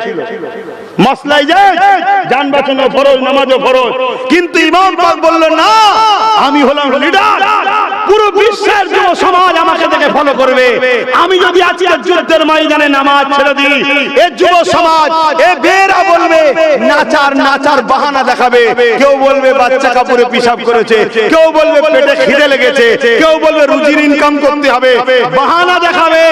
মাসলাই যায় জান বাঁচানো ফরজ, নামাজও ফরজ, কিন্তু ইমাম পাক বললেন না, আমি হলাম লিডার, পুরো বিশ্বের যুব সমাজ আমাকে দেখে ফলো করবে। আমি যদি আজকে যুদ্ধের ময়দানে নামাজ ছেড়ে দিই, এই যুব সমাজ, এই বেরা বলবে নাচার বাহানা দেখাবে। কেউ বলবে বাচ্চা কাপড়ে পিশাব করেছে, কেউ বলবে পেটে খিদে লেগেছে, কেউ বলবে রুজির ইনকাম করতে হবে, বাহানা দেখাবে।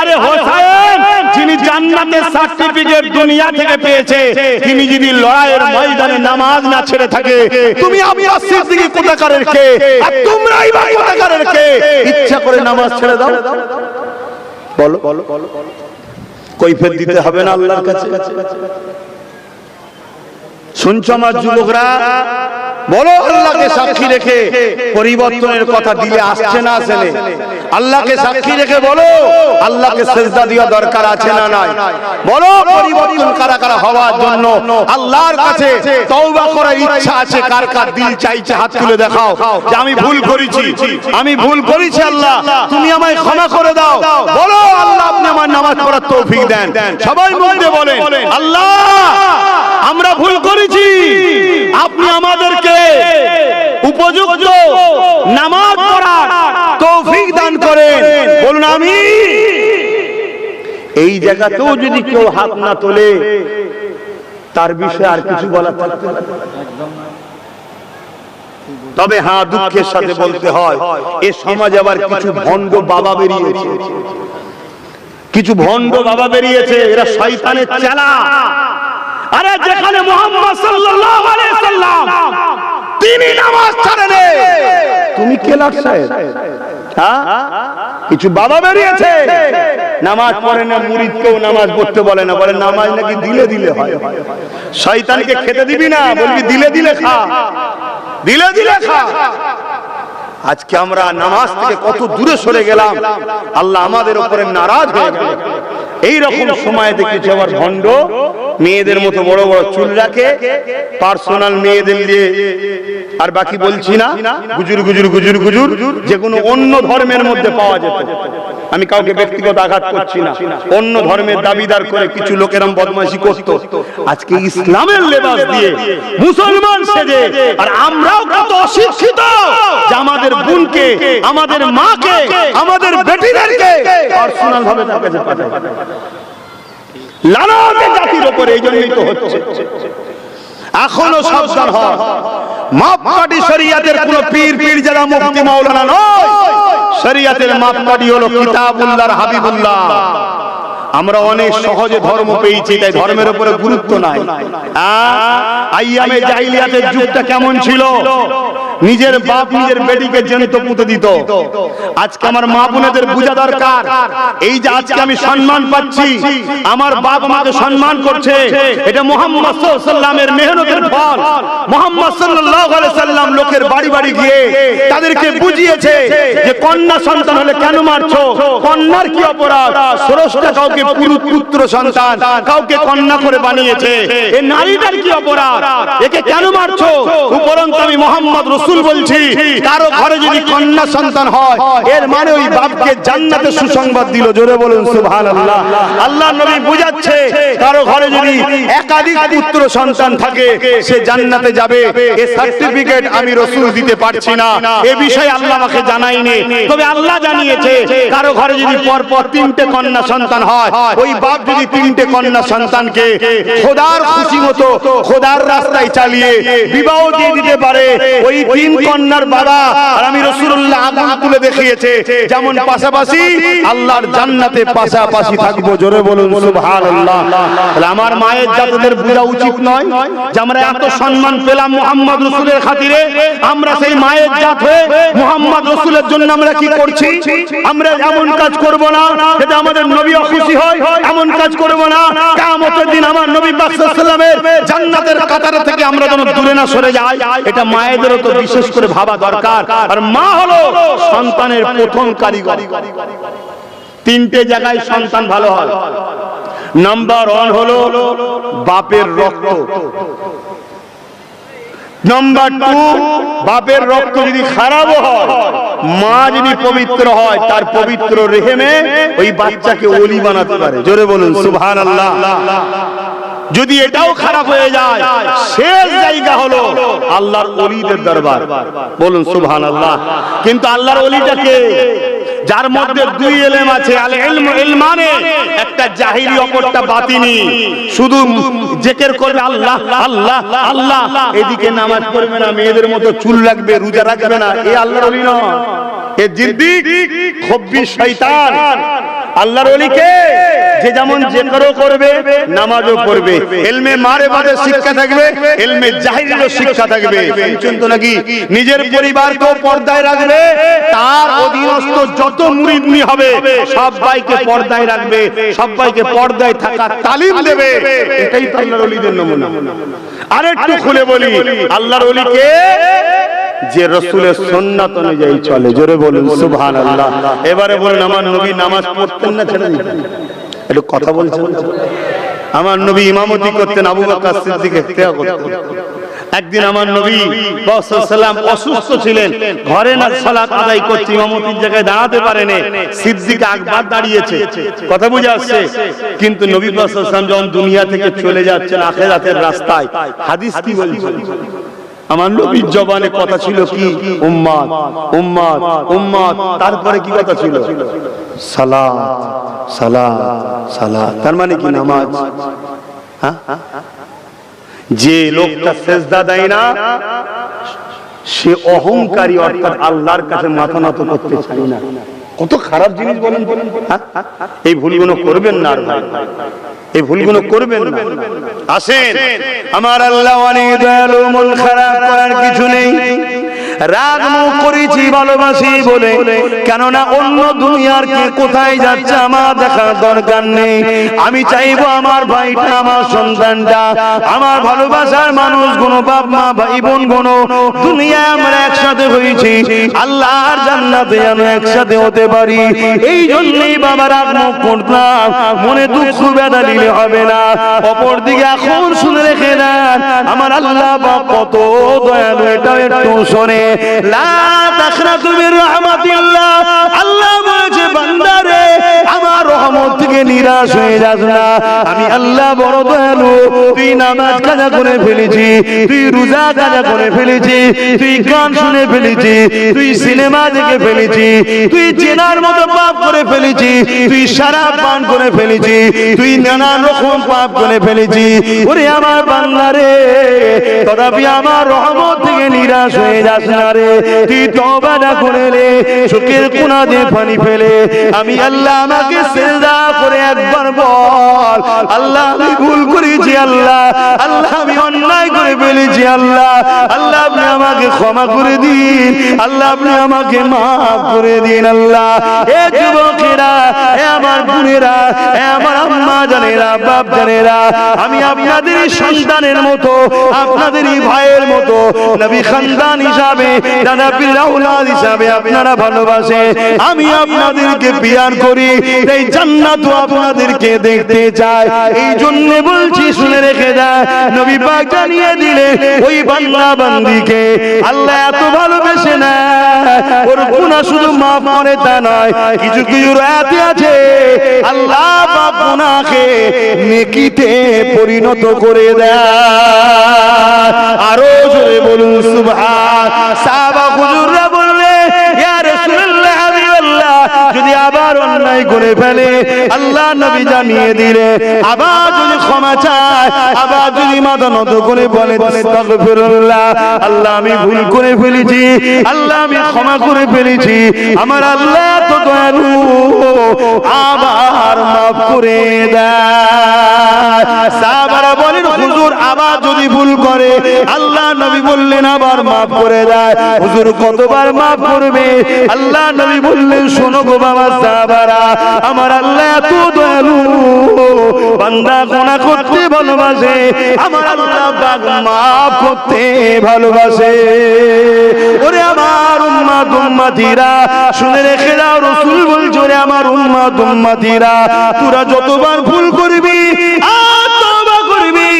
আরে হোসেন যিনি জান্নাতের সার্টিফিকেট দুনিয়া থেকে পেয়েছে, তিনি যদি লড়াইয়ের ময়দানে নামাজ না ছেড়ে থাকে, তুমি আব্বাস সিদ্দিকী কোথাকারের কে, আর তোমরাই বা কোথাকারের কে? ইচ্ছা করে নামাজ ছেড়ে দাও, বলো কৈফিয়ত দিতে হবে না আল্লাহর কাছে? শুনছো আমার যুবকরা, বলো আল্লাহকে সাক্ষী রেখে পরিবর্তনের কথা দিলে আসছে না আসে? আল্লাহকে সাক্ষী রেখে বলো আল্লাহকে সেজদা দেওয়া দরকার আছে না নাই? বলো পরিবর্তন কারা কারা হওয়ার জন্য আল্লাহর কাছে তওবা করার ইচ্ছা আছে? কার কার দিল চাইছে হাত তুলে দেখাও যে আমি ভুল করেছি, আমি ভুল করেছি, আল্লাহ তুমি আমায় ক্ষমা করে দাও। বলো আল্লাহ আপনি আমার নামাজ পড়ার তৌফিক দেন। সবাই বলতে বলেন আল্লাহ আমরা ভুল করেছি, আপনি আমাদেরকে উপযুক্ত নামাজ পড়ার তৌফিক দান করেন। বলুন আমিন। এই জায়গাতেও যদি কেউ হাত না তোলে, তার বিষয়ে আর কিছু বলা থাকবে না। তবে হ্যাঁ, দুঃখের সাথে বলতে হয় এ সমাজ আবার কিছু ভণ্ড বাবা বেরিয়েছে, কিছু ভণ্ড বাবা বেরিয়েছে, এরা শয়তানের চেলা। আরে যেখানে মুহাম্মদ সাল্লাল্লাহু আলাইহি সাল্লাম তিনি নামাজ ছাড়েন, তুমি কে লাগছে? হ্যাঁ, কিছু বাবা বেরিয়েছে, নামাজ পড়ে না, মুরিদকেও নামাজ পড়তে বলে না, বলে নামাজ নাকি দিলে দিলে হয়। শয়তানকে খেতে দিবি না, বলবি দিলে দিলে খা, দিলে দিলে খা। আজকে আমরা নামাজ থেকে কত দূরে সরে গেলাম, আল্লাহ আমাদের উপরে নারাজ হয়ে গেল। এইরকম সময় দেখেছি আবার ভণ্ড মেয়েদের মতো বড় বড় চুল রাখে, পার্সোনাল মেয়েদের দিয়ে, আর বাকি বলছি না, গুজুর গুজুর গুজুর গুজুর, যে কোনো অন্য ধর্মের মধ্যে পাওয়া যেত। আমি কাউকে ব্যক্তিগত আঘাত করছি না, অন্য ধর্মের দাবিদার করে কিছু লোকেরাম বদমাইশি করত। আজকে ইসলামের লেবাস দিয়ে মুসলমান সেজে, আর আমরাও কত অশিক্ষিত যে আমাদের বোনকে, আমাদের মাকে, আমাদের বেটিদেরকে পার্সোনাল ভাবে তার কাছে পাঠায়। লানতে জাতির উপরে, এই জন্যই তো হচ্ছে। এখনো সাবধান হয়, মাপকাঠি শরিয়াতের কোন পীর পীরজাদা মুফতি মাওলানা নয়, শরিয়াতের মাপকাঠি হলো কিতাবুল্লাহর হাবিবুল্লাহ। আমরা অনেক সহজে ধর্ম পেয়েছি, তাই ধর্মের উপরে গুরুত্ব নাই। আইয়ামে জাহিলিয়াতের যুগটা কেমন ছিল? নিজের বাপ নিজের বেটিকে জ্যান্ত পুঁতে দিত। আজকে আমার মা বোনেদের বোঝা দরকার, এই যে আজকে আমি সম্মান পাচ্ছি, আমার বাপ আমাকে সম্মান করছে, এটা মুহাম্মদ সাল্লাল্লাহু আলাইহি সাল্লামের মেহনতের ফল। মুহাম্মদ সাল্লাল্লাহু আলাইহি সাল্লাম লোকের বাড়ি বাড়ি গিয়ে তাদেরকে বুঝিয়েছে যে কন্যা সন্তান হলে কেন মারছো, কন্যার কি অপরাধ, স্রষ্টা কাউকে পুত্র সন্তান, কাউকে কন্যা করে বানিয়েছে, এই নারীটার কি অপরাধ, একে কেন মারছো? উপরন্তু আমি মুহাম্মদ রাসূল বলছি, কারো ঘরে যদি কন্যা সন্তান হয়, এর মানে ওই বাপকে জান্নাতে সুসংবাদ দিল। জোরে বলুন সুবহানাল্লাহ। আল্লাহর নবী বুঝাচ্ছে, কারো ঘরে যদি একাধিক পুত্র সন্তান থাকে, সে জান্নাতে যাবে। এই সার্টিফিকেট আমি রাসূল দিতে পারছি না, এই বিষয়ে আল্লাহ আমাকে জানায়নি, তবে আল্লাহ জানিয়েছে কারো ঘরে যদি পরপর 3টে কন্যা সন্তান হয়, ওই বাপ যদি 3টে কন্যা সন্তানকে খোদার খুশি মতো খোদার রাস্তায় চালিয়ে বিবাহ দিয়ে দিতে পারে, ওই 3 কন্যার বাবা আর আমি রাসূলুল্লাহ আগুন তুলে দেখিয়েছে, যেমন পাশাপাশি আল্লাহর জান্নাতে পাশাপাশি থাকবো। জোরে বলুন সুবহানাল্লাহ। তাহলে আমার মায়ের জাতদের বোঝা উচিত নয় যে আমরা এত সম্মান পেলাম মুহাম্মদ রাসূলের খাতিরে, আমরা সেই মায়ের জাত হয়ে মুহাম্মদ রাসূলের জন্য আমরা কি করছি? আমরা এমন কাজ করব না যেটা আমাদের নবীও খুশি হয়, এমন কাজ করব না কিয়ামতের দিন আমার নবী পাক সাল্লাল্লাহু আলাইহি ওয়াসাল্লামের জান্নাতের কাতার থেকে আমরা যেন দূরে না সরে যাই। এটা মায়েদেরও তো বিশেষ করে ভাবা দরকার। আর মা হলো সন্তানের প্রথম কারিগর। 3টে জায়গায় সন্তান ভালো হয়। নাম্বার 1 হলো বাপের রক্ত, নাম্বার 2 বাপের রক্ত যদি খারাপ হয়, মা যদি পবিত্র হয়, তার পবিত্র রেহেমে ওই বাচ্চাকে ওলি বানাতে পারে। জোরে বলুন সুবহানাল্লাহ। যদি এটাও খারাপ হয়ে যায়, শেষ জায়গা হলো আল্লাহর ওলিদের দরবার। বলুন সুবহানাল্লাহ। কিন্তু আল্লাহর ওলিটাকে যার মধ্যে দুই ইলম আছে, আল ইলমু ইলমানে, একটা জাহিরি অপরটা বাতিনি। শুধু জিকির করবে আল্লাহ আল্লাহ আল্লাহ, এদিকে নামাজ পড়বে না, মেয়েদের মতো চুল রাখবে, রোজা রাখবে না, এ আল্লাহর ওলি নয়, এ জিদ্দিক খব্বিস শয়তান। আল্লাহর ওলিকে যে যেমন জিকিরও করবে, নামাজও পড়বে, ইলমে মারিফাতের শিক্ষা থাকবে, ইলমে জাহিরিরও শিক্ষা থাকবে। শুনছেন তো নাকি? নিজের পরিবারকেও পর্দায় রাখবে, তার অধীনস্থ যত মুরিদনি হবে সবাইকে পর্দায় রাখবে, সবাইকে পর্দায় থাকার তালিম দেবে। এটাই তো আল্লাহর ওলিদের নমুনা। আরেকটু খুলে বলি, আল্লাহর ওলিকে যে রাসূলের সুন্নাত অনুযায়ী চলে। জোরে বলুন সুবহানাল্লাহ। এবারে বলুন, আমার নবী নামাজ পড়তেন না ছেড়ে দিতেন? একটু কথা বলছেন। আমার নবী ইমামতি করতেন, আবু বকর সিদ্দিক ইখতিয়ার করতেন। একদিন আমার নবী সাল্লাল্লাহু আলাইহি ওয়াসাল্লাম অসুস্থ ছিলেন, ঘরে না সালাত আদায় করতে, ইমামতির জায়গায় দাঁড়াতে পারেনি, সিদ্দিক আকবর দাঁড়িয়েছে। কথা বুঝে আসছে? কিন্তু নবী সাল্লাল্লাহু আলাইহি ওয়াসাল্লাম যখন দুনিয়া থেকে চলে যাচ্ছেন আখিরাতের রাস্তায়, হাদিস কি বলছে? আমার নবীর জবানে কথা ছিল কি? উম্মত উম্মত উম্মত। তারপরে কি কথা ছিল? সালাত সালাত সালাত। তার মানে কি? নামাজ। হ্যাঁ, যে লোকটা সিজদা দেয় না সে অহংকারী, অর্থাৎ আল্লাহর কাছে মাথা নত করতে চায় না। কত খারাপ জিনিস বলেন। এই ভুলগুলো করবেন না আর ভাই, এই ভুলগুলো করবেন না। আসেন, আমার আল্লাহ অনেক দয়ালু, মন খারাপ করার কিছু নেই। রাগ মুখ করেছি ভালোবাসি বলে, কেননা অন্য দুনিয়ার কে কোথায় যাচ্ছে আমার দেখার দরকার নেই। আমি চাইবো আমার ভাইটা, আমার সন্তানটা, আমার ভালোবাসার মানুষগুলো, বাপ মা ভাই বোন গুলো, দুনিয়ায় আমরা একসাথে হয়েছি, আল্লাহর জান্নাতে যেন একসাথে হতে পারি। এই জন্যই বাবা রাগ মুখ করতাম, মনে দুঃখ বেদনা দিলে হবে না। অপরদিকে এখন শুনে রেখে দেন, আমার আল্লাহ বাপ কত দয়ালু, এটা একটু শোনে। লা তাখনাতু মির রাহমাতিল্লাহ। আল্লাহ বলেছে, বান্দারে আমার রহমত থেকে নিরাশ হয়ে যাস না, আমি আল্লাহ বড় দয়ালু। তুই নামাজ কাজা করে ফেলেছি, তুই রোজা কাজা করে ফেলেছি, তুই গান শুনে ফেলেছি, তুই সিনেমা দেখে ফেলেছি, তুই চেনার মতো পাপ করে ফেলেছি, তুই শরাব পান করে ফেলেছি, তুই নানান রকম পাপ করে ফেলেছি। ওরে আমার বান্দারে, তথাপি আমার রহমত থেকে নিরাশ হয়ে যাস না রে। তুই তওবা করে নে, চোখের কোণা দিয়ে পানি ফেলে আমি আল্লাহ আমাকে সিজদা করে একবার বল, আল্লাহ আমি ভুল করেছি, আল্লাহ আল্লাহ আমি অন্যায় করে ফেলেছি, আল্লাহ আল্লাহ আপনি আমাকে ক্ষমা করে দিন, আল্লাহ আপনি আমাকে মাফ করে দিন। আল্লাহ এ যুবকেরা, এ আমার বোনেরা, এ আমার আম্মা জানেরা, বাপ জানেরা, আমি আপনাদের সন্তানের মতো, আপনাদেরই ভাইয়ের মতো, নবী খানদান হিসাবে, দাদা পীর আওলাদ হিসাবে আপনারা ভালোবাসে, আমি আপনাদেরকে পিয়ার করি, এই জান্নাত আপনাদেরকে দেখতে চাই। এই জন্য বলছি, শুনে রেখে যায়, নবী পাক জানিয়ে দিলে ওই বান্দা বান্দিকে আল্লাহ এত ভালোবেসে না, ওর গুনাহ শুধু মাফ করে তা নয়, কিছু কিছু রাতে আছে আল্লাহ পাক গুনাহকে নেকিতে পরিণত করে দেয়। আরো জোরে বলুন সুবহান। সাহাবা হুজুররা বললে, ইয়া রাসূলুল্লাহ হাবিবাল্লাহ, যদি আবার অন্যায় করে ফেলে, আল্লাহ নবী জানিয়ে দিলে, আবার যদি ক্ষমা চায়, আবার যদি মাথা নত করে বলে আস্তাগফিরুল্লাহ, আল্লাহ আমি ভুল করে ফেলেছি, আল্লাহ আমি ক্ষমা করে ফেলেছি, আমার আল্লাহ তো দয়ালু, আবার মাফ করে দেয়। সাহাবারা বলেন, হুজুর আবার যদি ভুল করে, আল্লাহ নবী বললেন আবার মাফ করে দেয়। হুজুর কতবার মাফ করবে? আল্লাহ নবী বললেন, শোনো গো বাবা সাহাবারা, আমার আল্লাহ এত দয়ালু, বান্দা গুনাহ করতে ভালোবাসে, আমার আল্লাহ পাক মাফ করতে ভালোবাসে। ওরে আমার উম্মত উম্মতিরা, শুনে রেখে দাও, রাসূল বলছে, ওরে আমার উম্মত উম্মতিরা, তোরা যতবার ভুল করবি আর তওবা করবি,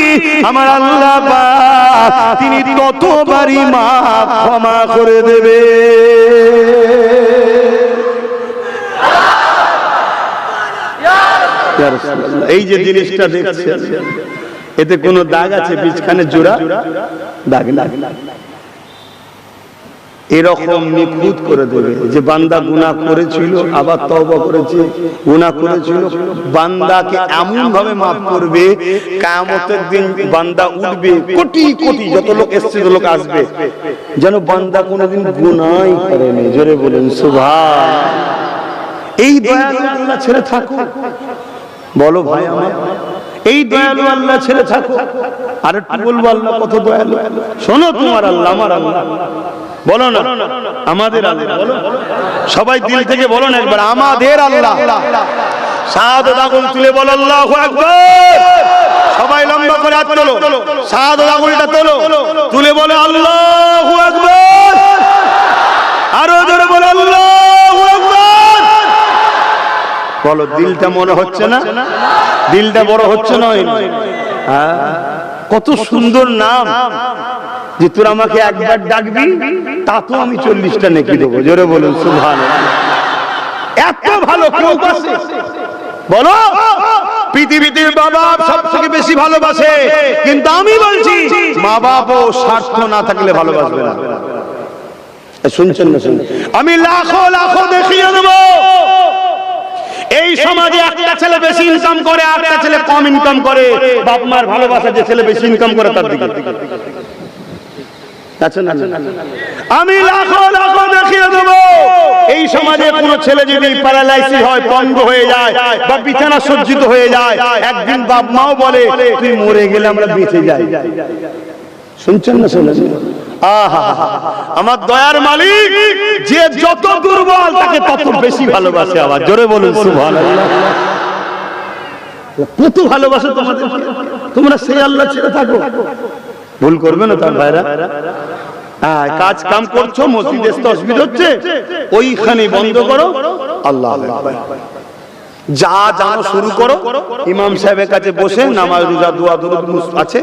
আমার আল্লাহ পাক তিনি ততবারই মাফ ক্ষমা করে দেবে। এই যে জিনিসটা দেখছেন, এতে কোনো দাগ আছে? বীজখানে জোড়া দাগ না। এরকম নিখুঁত করে দেবে যে বান্দা গুনাহ করেছিল আবার তওবা করেছে, গুনাহ করেছিল, বান্দাকে এমন ভাবে মাফ করবে কিয়ামতের দিন বান্দা উঠবে, কোটি কোটি যত লোক এসছে যত লোক আসবে, যেন বান্দা কোনোদিন গুনাহই করেনি। জোরে বলেন সুবহান। এই দয়ালু আল্লাহ ছেড়ে থাকো, বলো ভাই আমার, এই দয়ালু আল্লাহ ছেড়ে থাকো। আর একটু বলবো আল্লাহ কত দয়ালু। শোনো তোমার আল্লাহ আমার আল্লাহ, বলো না আমাদের আল্লাহ, বলো সবাই দিল থেকে বলো না একবার আমাদের আল্লাহ। শাহাদাত আঙ্গুল তুলে বলো আল্লাহু আকবার। সবাই লম্বা করে হাত তোলো, শাহাদাত আঙ্গুলটা তোলো, তুলে বলো আল্লাহু আকবার। আরো জোরে বলো আল্লাহু আকবার। বলো দিলটা মনে হচ্ছে না? দিলটা বড় হচ্ছে না? হ্যাঁ, কত সুন্দর নাম যে তোর আমাকে একবার ডাকবি তা তো আমি 40টা নেকি দেবো। জোরে বলুন সুবহানাল্লাহ। এত ভালো কেউ বাসে? বলো পৃথিবীতে মা বাপ সবথেকে বেশি ভালোবাসে, কিন্তু আমি বলছি মা বাপও স্বার্থ না থাকলে ভালোবাসবে না। শুনছেন না? শুনুন, আমি লাখো লাখো দেখিয়ে দেবো এই সমাজে একটা ছেলে বেশি ইনকাম করে আর একটা ছেলে কম ইনকাম করে, বাপ মার ভালোবাসা যে ছেলে বেশি ইনকাম করে তার দিকে। আমি লাখো লাখো দেখিয়ে দেবো এই সমাজে কোন ছেলে যদি প্যারালাইসিস হয়, পঙ্গ হয়ে যায় বা বিছানা সজ্জিত হয়ে যায়, একদিন বাপ মাও বলে তুই মরে গেলে আমরা বেঁচে যাই। শুনছেন না? শুনছেন? আহা, আমার দয়ার মালিক যে যত দুর্বল তাকে তত বেশি ভালোবাসে। আবার জোরে বলুন সুবহানাল্লাহ। কত ভালোবাসে তোমাদের, তোমরা সেই আল্লাহ ছেড়ে থাকো। ভুল করবে না তার ভাইরা। কাজ কাম করছো, মসজিদে তাসবিহ হচ্ছে, ওইখানে বন্ধ করো, আল্লাহ যা জানো শুরু করো। ইমাম সাহেবের কাছে বসে নামাজ, রোজা, দোয়া, দরুদ আছে,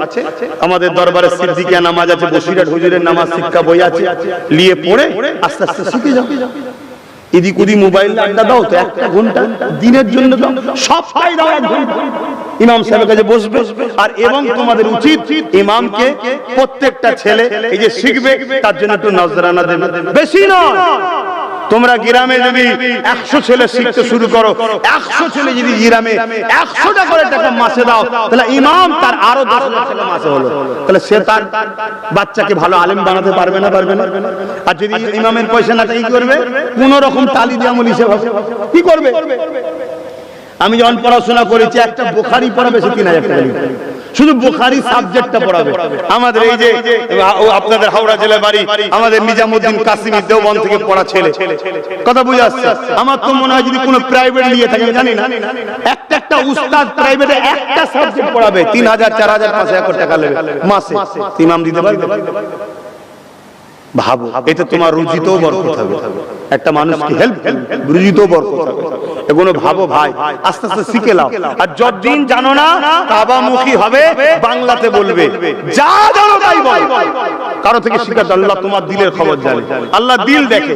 আমাদের দরবারে সিদ্দিকিয়া নামাজ আছে, বসিরহাট হুজুরের নামাজ শিক্ষা বই আছে, নিয়ে পড়ে আস্তে আস্তে শিখে যাও। এদিক ওদিক মোবাইল আড্ডা দাও তো 1 ঘন্টা দিনের জন্য দাও, সবটাই দাও 1 ঘন্টা। ইমাম সাহেবের কাছে বসবে। আর এবং তোমাদের উচিত ইমামকে প্রত্যেকটা ছেলে এই যে শিখবে তার জন্য একটু নজরানা দেবে, বেশি নয়। তোমরা গ্রামে যদি 100 ছেলে শিখতে শুরু করো, 100 ছেলে যদি গ্রামে 100টা করে টাকা মাসে দাও, তাহলে ইমাম তার আরো 10 লাখ টাকা মাসে হলো, তাহলে সে তার বাচ্চাকে ভালো আলেম বানাতে পারবে না? পারবে না? আর যদি ইমামের পয়সা না কি করবে? কোন রকম তালি দিয়ে আমল হিসেবে কি করবে? আমি যখন পড়াশোনা করেছি একটা বুখারী পড়াবে 3000 টাকা, শুধু বুখারী সাবজেক্টটা পড়াবে। আমাদের এই যে আপনাদের হাওড়া জেলার বাড়ি, আমাদের নিজামউদ্দিন কাসিমি দেওবন্দ থেকে পড়া ছেলে, কথা বুঝে আসছে? আমার তো মনে হয় যদি কোনো প্রাইভেট নিয়ে থাকে, জানি না, একটা উস্তাদ প্রাইভেটে একটা সাবজেক্ট পড়াবে 3000, 4000, 5000 টাকা নেবে মাসে। ইমাম দিতে পারবে? ভাবো, এতে তোমার রুজিতেও বরকত হবে, একটা মানুষকে হেল্প রুজিতেও বরকত হবে। এগুলো ভাবো ভাই, আস্তে আস্তে শিখে নাও। আর যতদিন জানো না কাবামুখী হবে, বাংলাতে বলবে, যা জানো তাই বল। কারো থেকে শিখাতে, আল্লাহ তোমার দিলের খবর জানে, আল্লাহ দিল দেখে।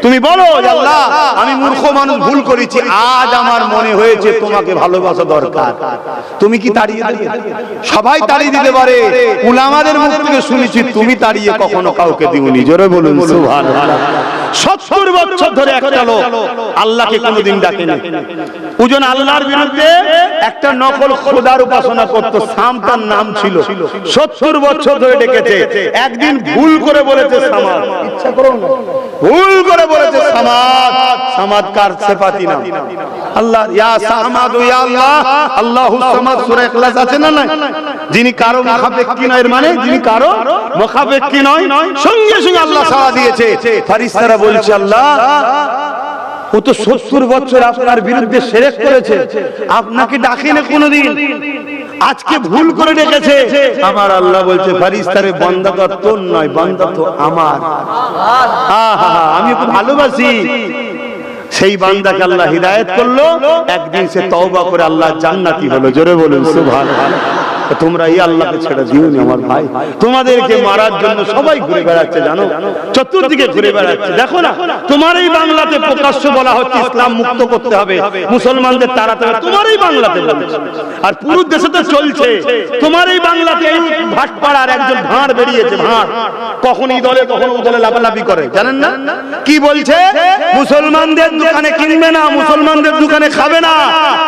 তুমি বলো আল্লাহ আমি মূর্খ মানুষ, ভুল করেছি, আজ আমার মনে হয়েছে তোমাকে ভালোবাসা দরকার। তুমি কি তাড়িয়ে দিবে? সবাই তাড়িয়ে দিতে পারে, উলামাদের মুখ থেকে শুনেছি তুমি তাড়িয়ে কখনো কাউকে দিওনি। জোরে বলুন সুবহানাল্লাহ। 70 বছর ধরে একটা লোক আল্লাহকে কোনোদিন ডাকেনি। ওজন আল্লাহর বিরুদ্ধে একটা নকল খোদার উপাসনা করত, সাম তার নাম ছিল। 70 বছর ধরে ডেকেছে। একদিন ভুল করে বলেছে সামাদ, ইচ্ছা করো না, ভুল করে বলেছে সামাদ। সামাদ কার সিফাতি নাম? আল্লাহ। ইয়া সামাদ ইয়া আল্লাহ, আল্লাহুস সামাদ সূরা ইখলাস আছে না? না, যিনি কারো মুখাপেক্ষী নয়, মানে যিনি কারো মুখাপেক্ষী নয়। সঙ্গে সঙ্গে আল্লাহ সাড়া দিয়েছে। ফেরেশতারা বলছে আল্লাহ ও তো 70 বছর আপনার বিরুদ্ধে শিরক করেছে, আপনাকে ডাকেনি কোনোদিন, আজকে ভুল করে ডেকেছে। আমার আল্লাহ বলছে ফেরেশতারে বান্দা তো তোর নয়, বান্দা তো আমার। আমি ওকে ভালোবাসি। সেই বান্দাকে আল্লাহ হিদায়াত করলো, একদিন সে তওবা করে আল্লাহ জান্নাতি হলো। জোরে বলুন সুবহানাল্লাহ। তোমরা এই আল্লাহকে ছেড়ে দিও না আমার ভাই, তোমাদেরকে মারার জন্য সবাই ঘুরে বেড়াচ্ছে, জানো, চতুর্দিকে ঘুরে বেড়াচ্ছে। দেখো না, তোমার এই বাংলাতে প্রকাশ্য বলা হচ্ছে ইসলাম মুক্ত করতে হবে, মুসলমানদের তাড়াতে হবে, তোমার এই বাংলাতে বলছে। আর পুরো দেশে তো চলছে। তোমার এই বাংলাতে এই ভাটপাড়ার একজন ভাঁড় বেরিয়েছে, ভাঁড়, কখন এই দলে কখন ও দলে লাফালাফি করে, জানেন না কি বলছে? মুসলমানদের দোকানে কিনবে না, মুসলমানদের দোকানে খাবে না।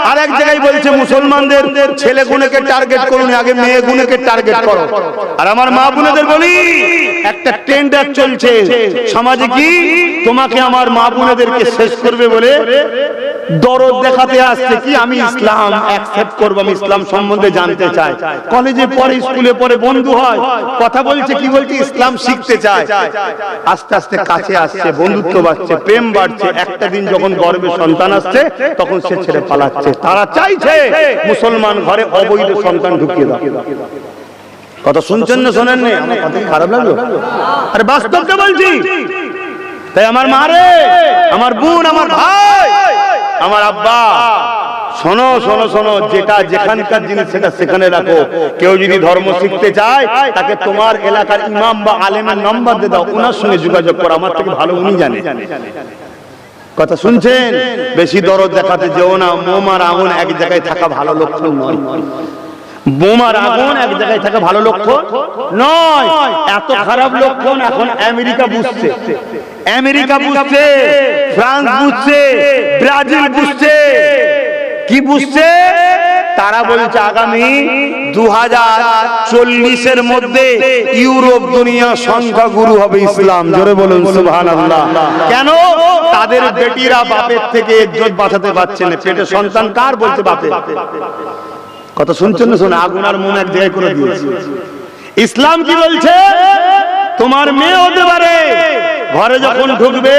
আর এক জায়গায় বলছে মুসলমানদের ছেলে গুণকে টার্গেট করুন, আগে মেয়ে গুণকে টার্গেট করো। আর আমার মা বোনেদের বলি, একটা টেন্ডার চলছে সমাজে, কি তোমাকে আমার মা বোনেদেরকে শেষ করবে বলে দরদ দেখাতে আসছে, কি আমি ইসলাম অ্যাকসেপ্ট করব, আমি ইসলাম সম্বন্ধে জানতে চাই। কলেজে পড়ে, স্কুলে পড়ে, বন্ধু হয়, কথা বলছে, কি বলছে, ইসলাম শিখতে চায়। আস্তে আস্তে কাছে আসছে, বন্ধুত্ব বাড়ছে, প্রেম বাড়ছে। একটা দিন যখন গর্ভে সন্তান আসছে, তখন সে ছেড়ে পালাচ্ছে। তারা চাইছে মুসলমান ঘরে অবৈধ সন্তান ঢুকিয়ে দাও। কথা শুনছেন না শোনেননি? আমার কথা কি খারাপ লাগলো? আরে বাস্তবটা বলছি। তাই আমার মা রে, আমার বোন, আমার ভাই, আমার আব্বা, শোনো শোনো শোনো, যেটা যেখানকার জিনিস সেটা সেখানে রাখো। কেউ যদি ধর্ম শিখতে চায়, তাকে তোমার এলাকার ইমাম বা আলেমের নাম্বার দিয়ে দাও, ওনার সঙ্গে যোগাযোগ করো, আমার থেকে ভালো উনি জানে। কথা শুনছেন? বেশি দরদ দেখাতে যেও না। মোমার আগুন এক জায়গায় থাকা ভালো লক্ষণ নয়। বোমার আগুন এক জায়গায় থাকা ভালো লক্ষণ নয়। এত খারাপ লক্ষণ এখন আমেরিকা বুঝছে, আমেরিকা বুঝছে, ফ্রান্স বুঝছে, ব্রাজিল বুঝছে। কি বুঝছে? তারা বলছে আগামী 2040-এর মধ্যে ইউরোপ দুনিয়া সংখ্যাগুরু হবে ইসলাম। জোরে বলুন সুবহানাল্লাহ। কেন? তাদের বেটিরা বাপের থেকে ইজ্জত বাঁচাতে পারছে না। পেটে সন্তান কার? বলছে বাপে। কথা শুনছেন না? শোনা, আগুন আর মন এক জায়গায় করে দিয়েছে। ইসলাম কি বলছে? তোমার মেয়ে হতে পারে, ঘরে যখন ঢুকবে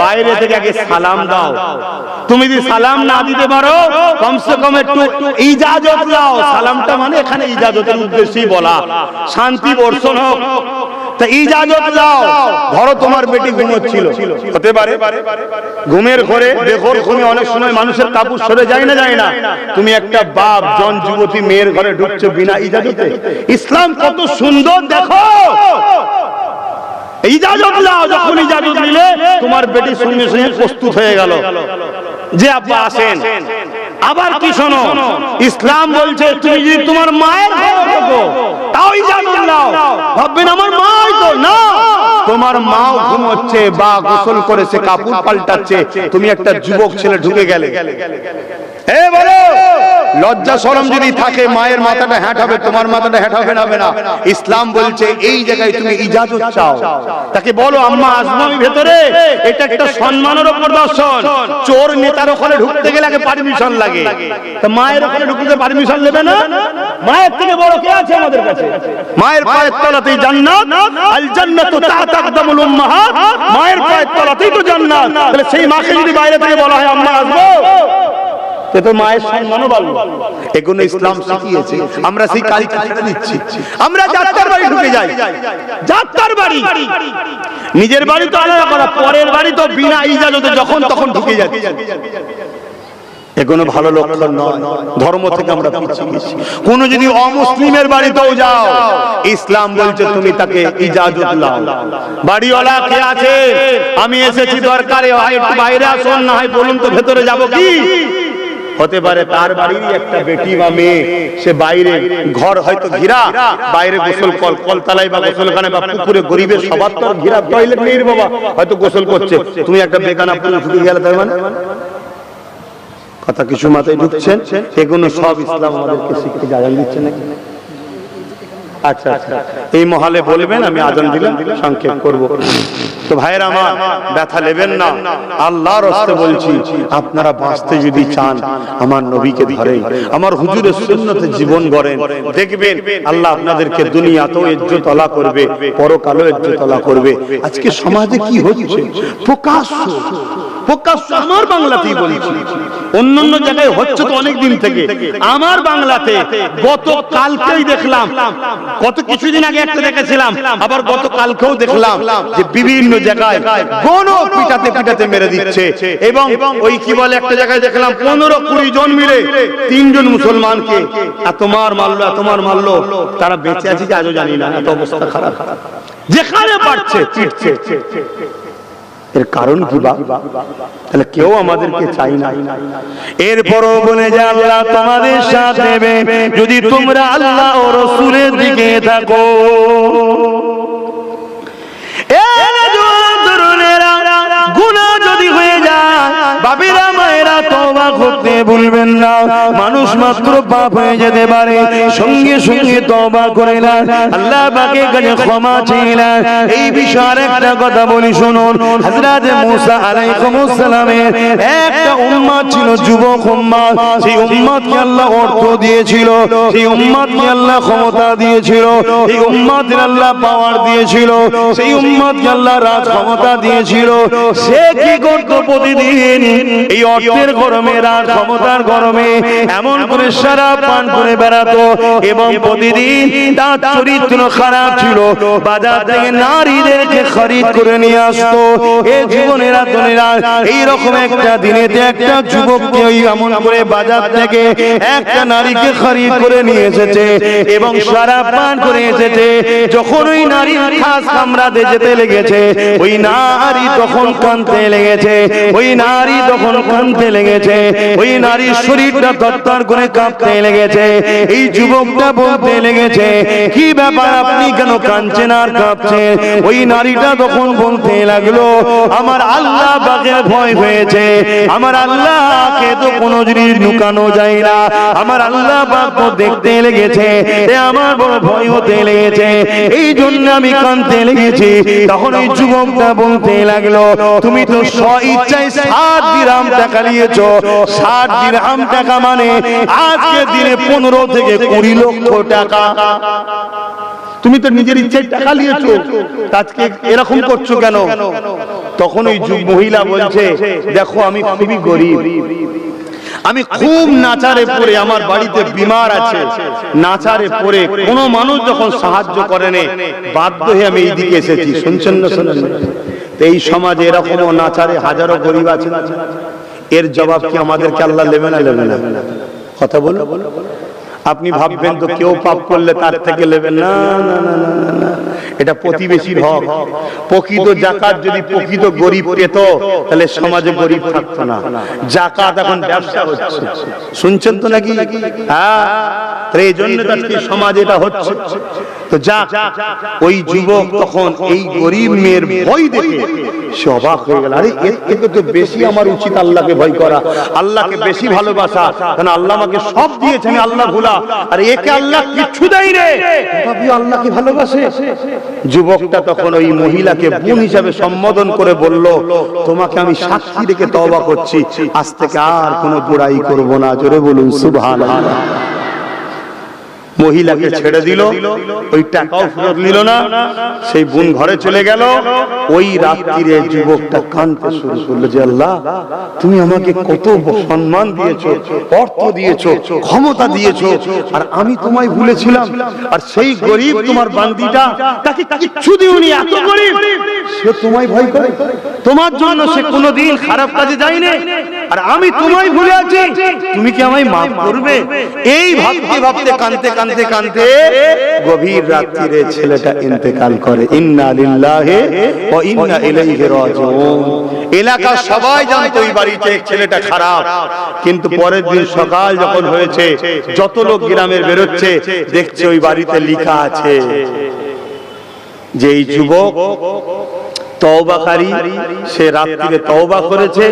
বাইরে থেকে আগে সালাম দাও। তুমি যদি সালাম না দিতে পারো, কমসে কম একটু ইজাজত দাও। সালামটা মানে এখানে ইজাজতের উদ্দেশ্যেই বলা, শান্তি বর্ষণ হোক। তা ইজাজত দাও। ধরো তোমার বেটি ঘুমোচ্ছিল, হতে পারে ঘুমের ঘরে, বেঘোর ঘুমে অনেক সময় মানুষের কাপড় সরে যায় না, যায় না। তুমি একটা বাপ জন যুবতী মেয়ের ঘরে ঢুকছো বিনা ইজাজতে। ইসলাম কত সুন্দর দেখো। ইজাজত দাও। যখন ইজাজত দিলে তোমার বেটি সঙ্গে সঙ্গে প্রস্তুত হয়ে গেল যে আব্বা আসেন। আবার কি শোনো, ইসলাম বলছে তুমি যদি তোমার মায়ের ঘরে থাকো, তাও ইজাজত দাও। ভাববেন আমার মাই তো না, তোমার মাও ঘুমোচ্ছে বা গোসল করেছে, কাপড় পাল্টাচ্ছে, তুমি একটা যুবক ছেলে ঢুকে গেলে, এ বলো, লজ্জা শরম যদি থাকে, মায়ের মাথাটা হ্যাট হবে, তোমার মাথাটা হ্যাট হবে না। ইসলাম বলছে এই জায়গায় তুমি ইজাজত চাও। তাকে বলো আম্মা আসবো আমি ভেতরে। এটা একটা সম্মানের প্রদর্শন। চোর নেতার ওখানে ঢুকতে গেলে আগে পারমিশন লাগে, তা মায়ের ওখানে ঢুকতে পারমিশন নেবে না? মায়ের থেকে বড় কে আছে আমাদের কাছে? মায়ের পায়ের তলাতেই জান্নাত, আল জান্নাতু তাহতা আকদামুল উম্মাহাত। মায়ের পায়ের তলাতেই তো জান্নাত। তাহলে সেই মাকে যদি বাইরে থেকে বলা হয় আম্মা আসবো, তো মায়ের সম্মানও বাড়লো। এগুলো ইসলাম শিখিয়েছে, আমরা সেই কালচার দিচ্ছি। আমরা যাত্রার বাড়ি ঢুকে যাই, যাত্রার বাড়ি, নিজের বাড়ি তো আলাদা করা, পরের বাড়ি তো বিনা ইজাজতে যখন তখন ঢুকে যাচ্ছে। এগুলো ভালো লক্ষণ নয়। ধর্ম থেকে আমরা পিছিয়ে গেছি। কোন যদি অমুসলিমের বাড়িতেও যাও, ইসলাম বলছে তুমি তাকে ইজাজত দাও। বাড়িওয়ালা কে আছে? আমি এসেছি দরকারে, হয় একটু বাইরে আসুন, না হয় বলুন তো ভেতরে যাব কি? হতে পারে তার বাড়িরই একটা বেটি বা মেয়ে, সে বাইরে ঘর হয়তো ঘিরা, বাইরে গোসল কলতলায় বা গোসলখানে বা পুকুরে, গরিবের সবার তো ঘিরা টয়লেট নেই বাবা, হয়তো গোসল করছে, তুমি একটা বেগানা পুরো ঢুকে গেলে, তার মানে কথা কিছু মাথায় ঢুকছেন? এগুলো সব ইসলাম আমাদেরকে শিখতে জানান দিচ্ছে নাকি? আচ্ছা আচ্ছা, এই মহলে বলবেন, আমি আজান দিলাম, সংক্ষেপ করব। তো ভাইরা আমার, ব্যথা নেবেন না, আল্লাহর রাস্তে বলছি, আপনারা বাঁচতে যদি চান আমার নবীকে ধরেন, আমার হুজুরের সুন্নতে জীবন গড়েন, দেখবেন আল্লাহ আপনাদেরকে দুনিয়াতেও ইজ্জত আলা করবে, পরকালেও ইজ্জত আলা করবে। আজকে সমাজে কি হচ্ছে? প্রকাশ্য প্রকাশ্য আমার বাংলাতেই বলছি, অন্যান্য জায়গায় হচ্ছে তো অনেক দিন থেকে, আমার বাংলাতে গত কালকেই দেখলাম, গত কিছুদিন আগে একটা দেখেছিলাম, আবার গত কালকেও দেখলাম যে বিভিন্ন জায়গায় গণ পিটাতে পিটাতে মেরে দিচ্ছে। এবং ওই কি বলে একটা জায়গায় দেখলাম 15-20 জন মিলে 3 জন মুসলমানকে এত মার মারলো, এত মার মারলো, তারা বেঁচে আছে যে আজও জানি না, এত অবস্থা খারাপ। যেখানে পারছে পিটছে, এর কারণ কি? তাহলে কেউ আমাদেরকে চাই না। এরপরও বলে যে আল্লাহ তোমাদের সাথ দেবে যদি তোমরা আল্লাহ ও রাসূলের দিকে থাকো। গুনাহ যদি হয়ে যায়, বাবিরা মায়েরা তওবা করতে ভুলবেন না। মানুষ মাত্র পাপ হয়ে যেতে পারে, সঙ্গে সঙ্গে তওবা করে না, আল্লাহ পাকের কাছে ক্ষমা চাইলেন। এই বিষয়ে একটা কথা বলি শুনুন। হযরত মুসা আলাইহিস সালামের একটা উম্মত ছিল, যুবক উম্মত। সেই উম্মতকে আল্লাহ অর্থ দিয়েছিল, সেই উম্মতকে আল্লাহ ক্ষমতা দিয়েছিল, সেই উম্মতকে আল্লাহ পাওয়ার দিয়েছিল, সেই উম্মতকে আল্লাহ রাজ ক্ষমতা দিয়েছিল। সে কি করত? প্রতিদিন এই অর্থের গরমে, রাজ ক্ষমতার গরমে এমন করে শরাব পান করে বেড়াতো, এবং প্রতিদিন তার চরিত্র খারাপ ছিল। বাজার থেকে নারীদেরকে খরিদ করে নিয়ে আসতো। এই জীবনেরা দনেরা এইরকম একটা দিনেতে একটা যুবককে ওই এমন করে বাজার থেকে একটা নারীকে খরিদ করে নিয়ে এসেছে এবং শরাব পান করে এসেছে। যখন ওই নারীর খাস কামরাতে যেতে লেগেছে, ওই নারী তখন কাঁদতে লেগেছে, ওই নারী তখন কাঁদতে লেগেছে, ওই নারীর শরীরটা তরতর করে কাঁপতে লেগেছে। এই যুবকটা বলতে লেগেছে, কি ব্যাপার, আপনি কেন কাঁদছেন আর কাঁপছেন? ওই নারীটা তখন বলতে লাগলো, আমার আল্লাহ পাকের ভয় হয়েছে, আমার আল্লাহকে তো কোনো জিনিস লুকানো যায় না, আমার আল্লাহ পাক তো দেখতে লেগেছে, আমার বড় ভয় হতে লেগেছে, এই জন্য আমি কাঁদতে লেগেছি। তখন ওই যুবকটা বলতে লাগলো, তুমি তো স্বইচ্ছায় 7 দিরহাম টাকা নিয়েছো। 7 দিরহাম টাকা মানে আজকে দিনে 15 থেকে 20 লক্ষ টাকা। তুমি তো নিজের ইচ্ছায় টাকা নিয়েছো, আজকে এরকম করছো কেন? তখন ওই মহিলা বলছে, দেখো আমি খুবই গরিব, আমি খুব নাচারে পড়ে, আমার বাড়িতে বিমার আছে, নাচারে পড়ে কোনো মানুষ যখন সাহায্য করে না, বাধ্য হয়ে আমি এইদিকে এসেছি। শুনছেন না? শোনেন? এই সমাজে এরকমও নাচারে হাজারো গরিব আছে। এর জবাব কি আমাদেরকে আল্লাহ নেবে না? নেবে না? কথা বলো। আপনি ভাববেন তো কেউ পাপ করলে তার থেকে নেবেন না, না না না না, এটা প্রতিবেশীর হক। প্রকৃত জাকাত যদি প্রকৃত গরিব পেত, তাহলে সমাজে গরিব থাকতো না। জাকাত এখন ব্যবসা হচ্ছে, শুনছেন তো নাকি? হ্যাঁ, এই জন্য সমাজে এটা হচ্ছে। তো যাক, ওই যুবক তখন এই গরিব মেয়ের ভয় দেখে সে অবাক হয়ে গেল। আরে এর থেকে তো বেশি আমার উচিত আল্লাহকে ভয় করা, আল্লাহকে বেশি ভালোবাসা, কারণ আল্লাহ আমাকে সব দিয়েছে, আমি আল্লাহ ভুলা, আর একে আল্লাহ কিচ্ছু দেয় রে, তথাপিও আল্লাহকে ভালোবাসে। যুবকটা তখন ওই মহিলাকে বোন হিসাবে সম্বোধন করে বলল, তোমাকে আমি সাক্ষী রেখে তওবা করছি, আজ থেকে আর কোনো বুড়াই করব না। জোরে বলুন সুবহানাল্লাহ। মহিলাকে ছেড়ে দিল, ওই টাকাও ফেরত নিল না, সেই বোন ঘরে চলে গেল। ওই রাত্রিরে যুবকটা কাঁদতে শুরু করলো যে আল্লাহ, তুমি আমাকে কত সম্মান দিয়েছো, অর্থ দিয়েছো, ক্ষমতা দিয়েছো, আর আমি তোমায় ভুলেছিলাম। আর সেই গরিব তোমার বান্দিটা, তাকে কিচ্ছু দিওনি, এত গরিব, সে তোমায় ভয় করে, তোমার জন্য সে কোনোদিন খারাপ কাজে যায়নি, আর আমি তোমায় ভুলে আছি, তুমি কি আমায় মাফ করবে? এই ভাবতে ভাবতে কাঁদতে কাঁদতে কাঁদতে গভীর রাত্রিরে ছেলেটা ইন্তেকাল করে। ইন্না লিল্লাহি ওয়া ইন্না ইলাইহি রাজিউন। এলাকার সবাই জানতো এই বাড়িতে ছেলেটা খারাপ, কিন্তু পরের দিন সকাল যখন হয়েছে, যত লোক গ্রামের বেরোচ্ছে, দেখছে ওই বাড়িতে লেখা আছে যে এই যুবক তওবাকারী, সে রাত্রিরে তওবা করেছে,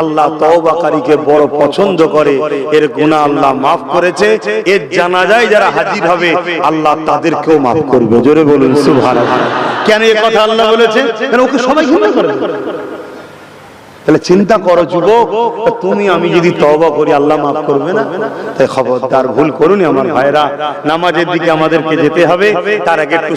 আল্লাহ তওবাকারীকে বড় পছন্দ করে, এর গুনাহ আল্লাহ মাফ করেছে, এর জানাজায় যারা হাজির হবে আল্লাহ তাদেরকেও মাফ করবে। জোরে বলুন সুবহানাল্লাহ। কেন এই কথা আল্লাহ বলেছে? কারণ ওকে সবাই ক্ষমা করে। তাহলে চিন্তা করো যুবক, তুমি আমি যদি তওবা করি আল্লাহ মাফ করবে না? তাই খবরদার ভুল করুন আমার ভাইরা, নামাজের দিকে আমাদেরকে যেতে হবে, তার আগে একটু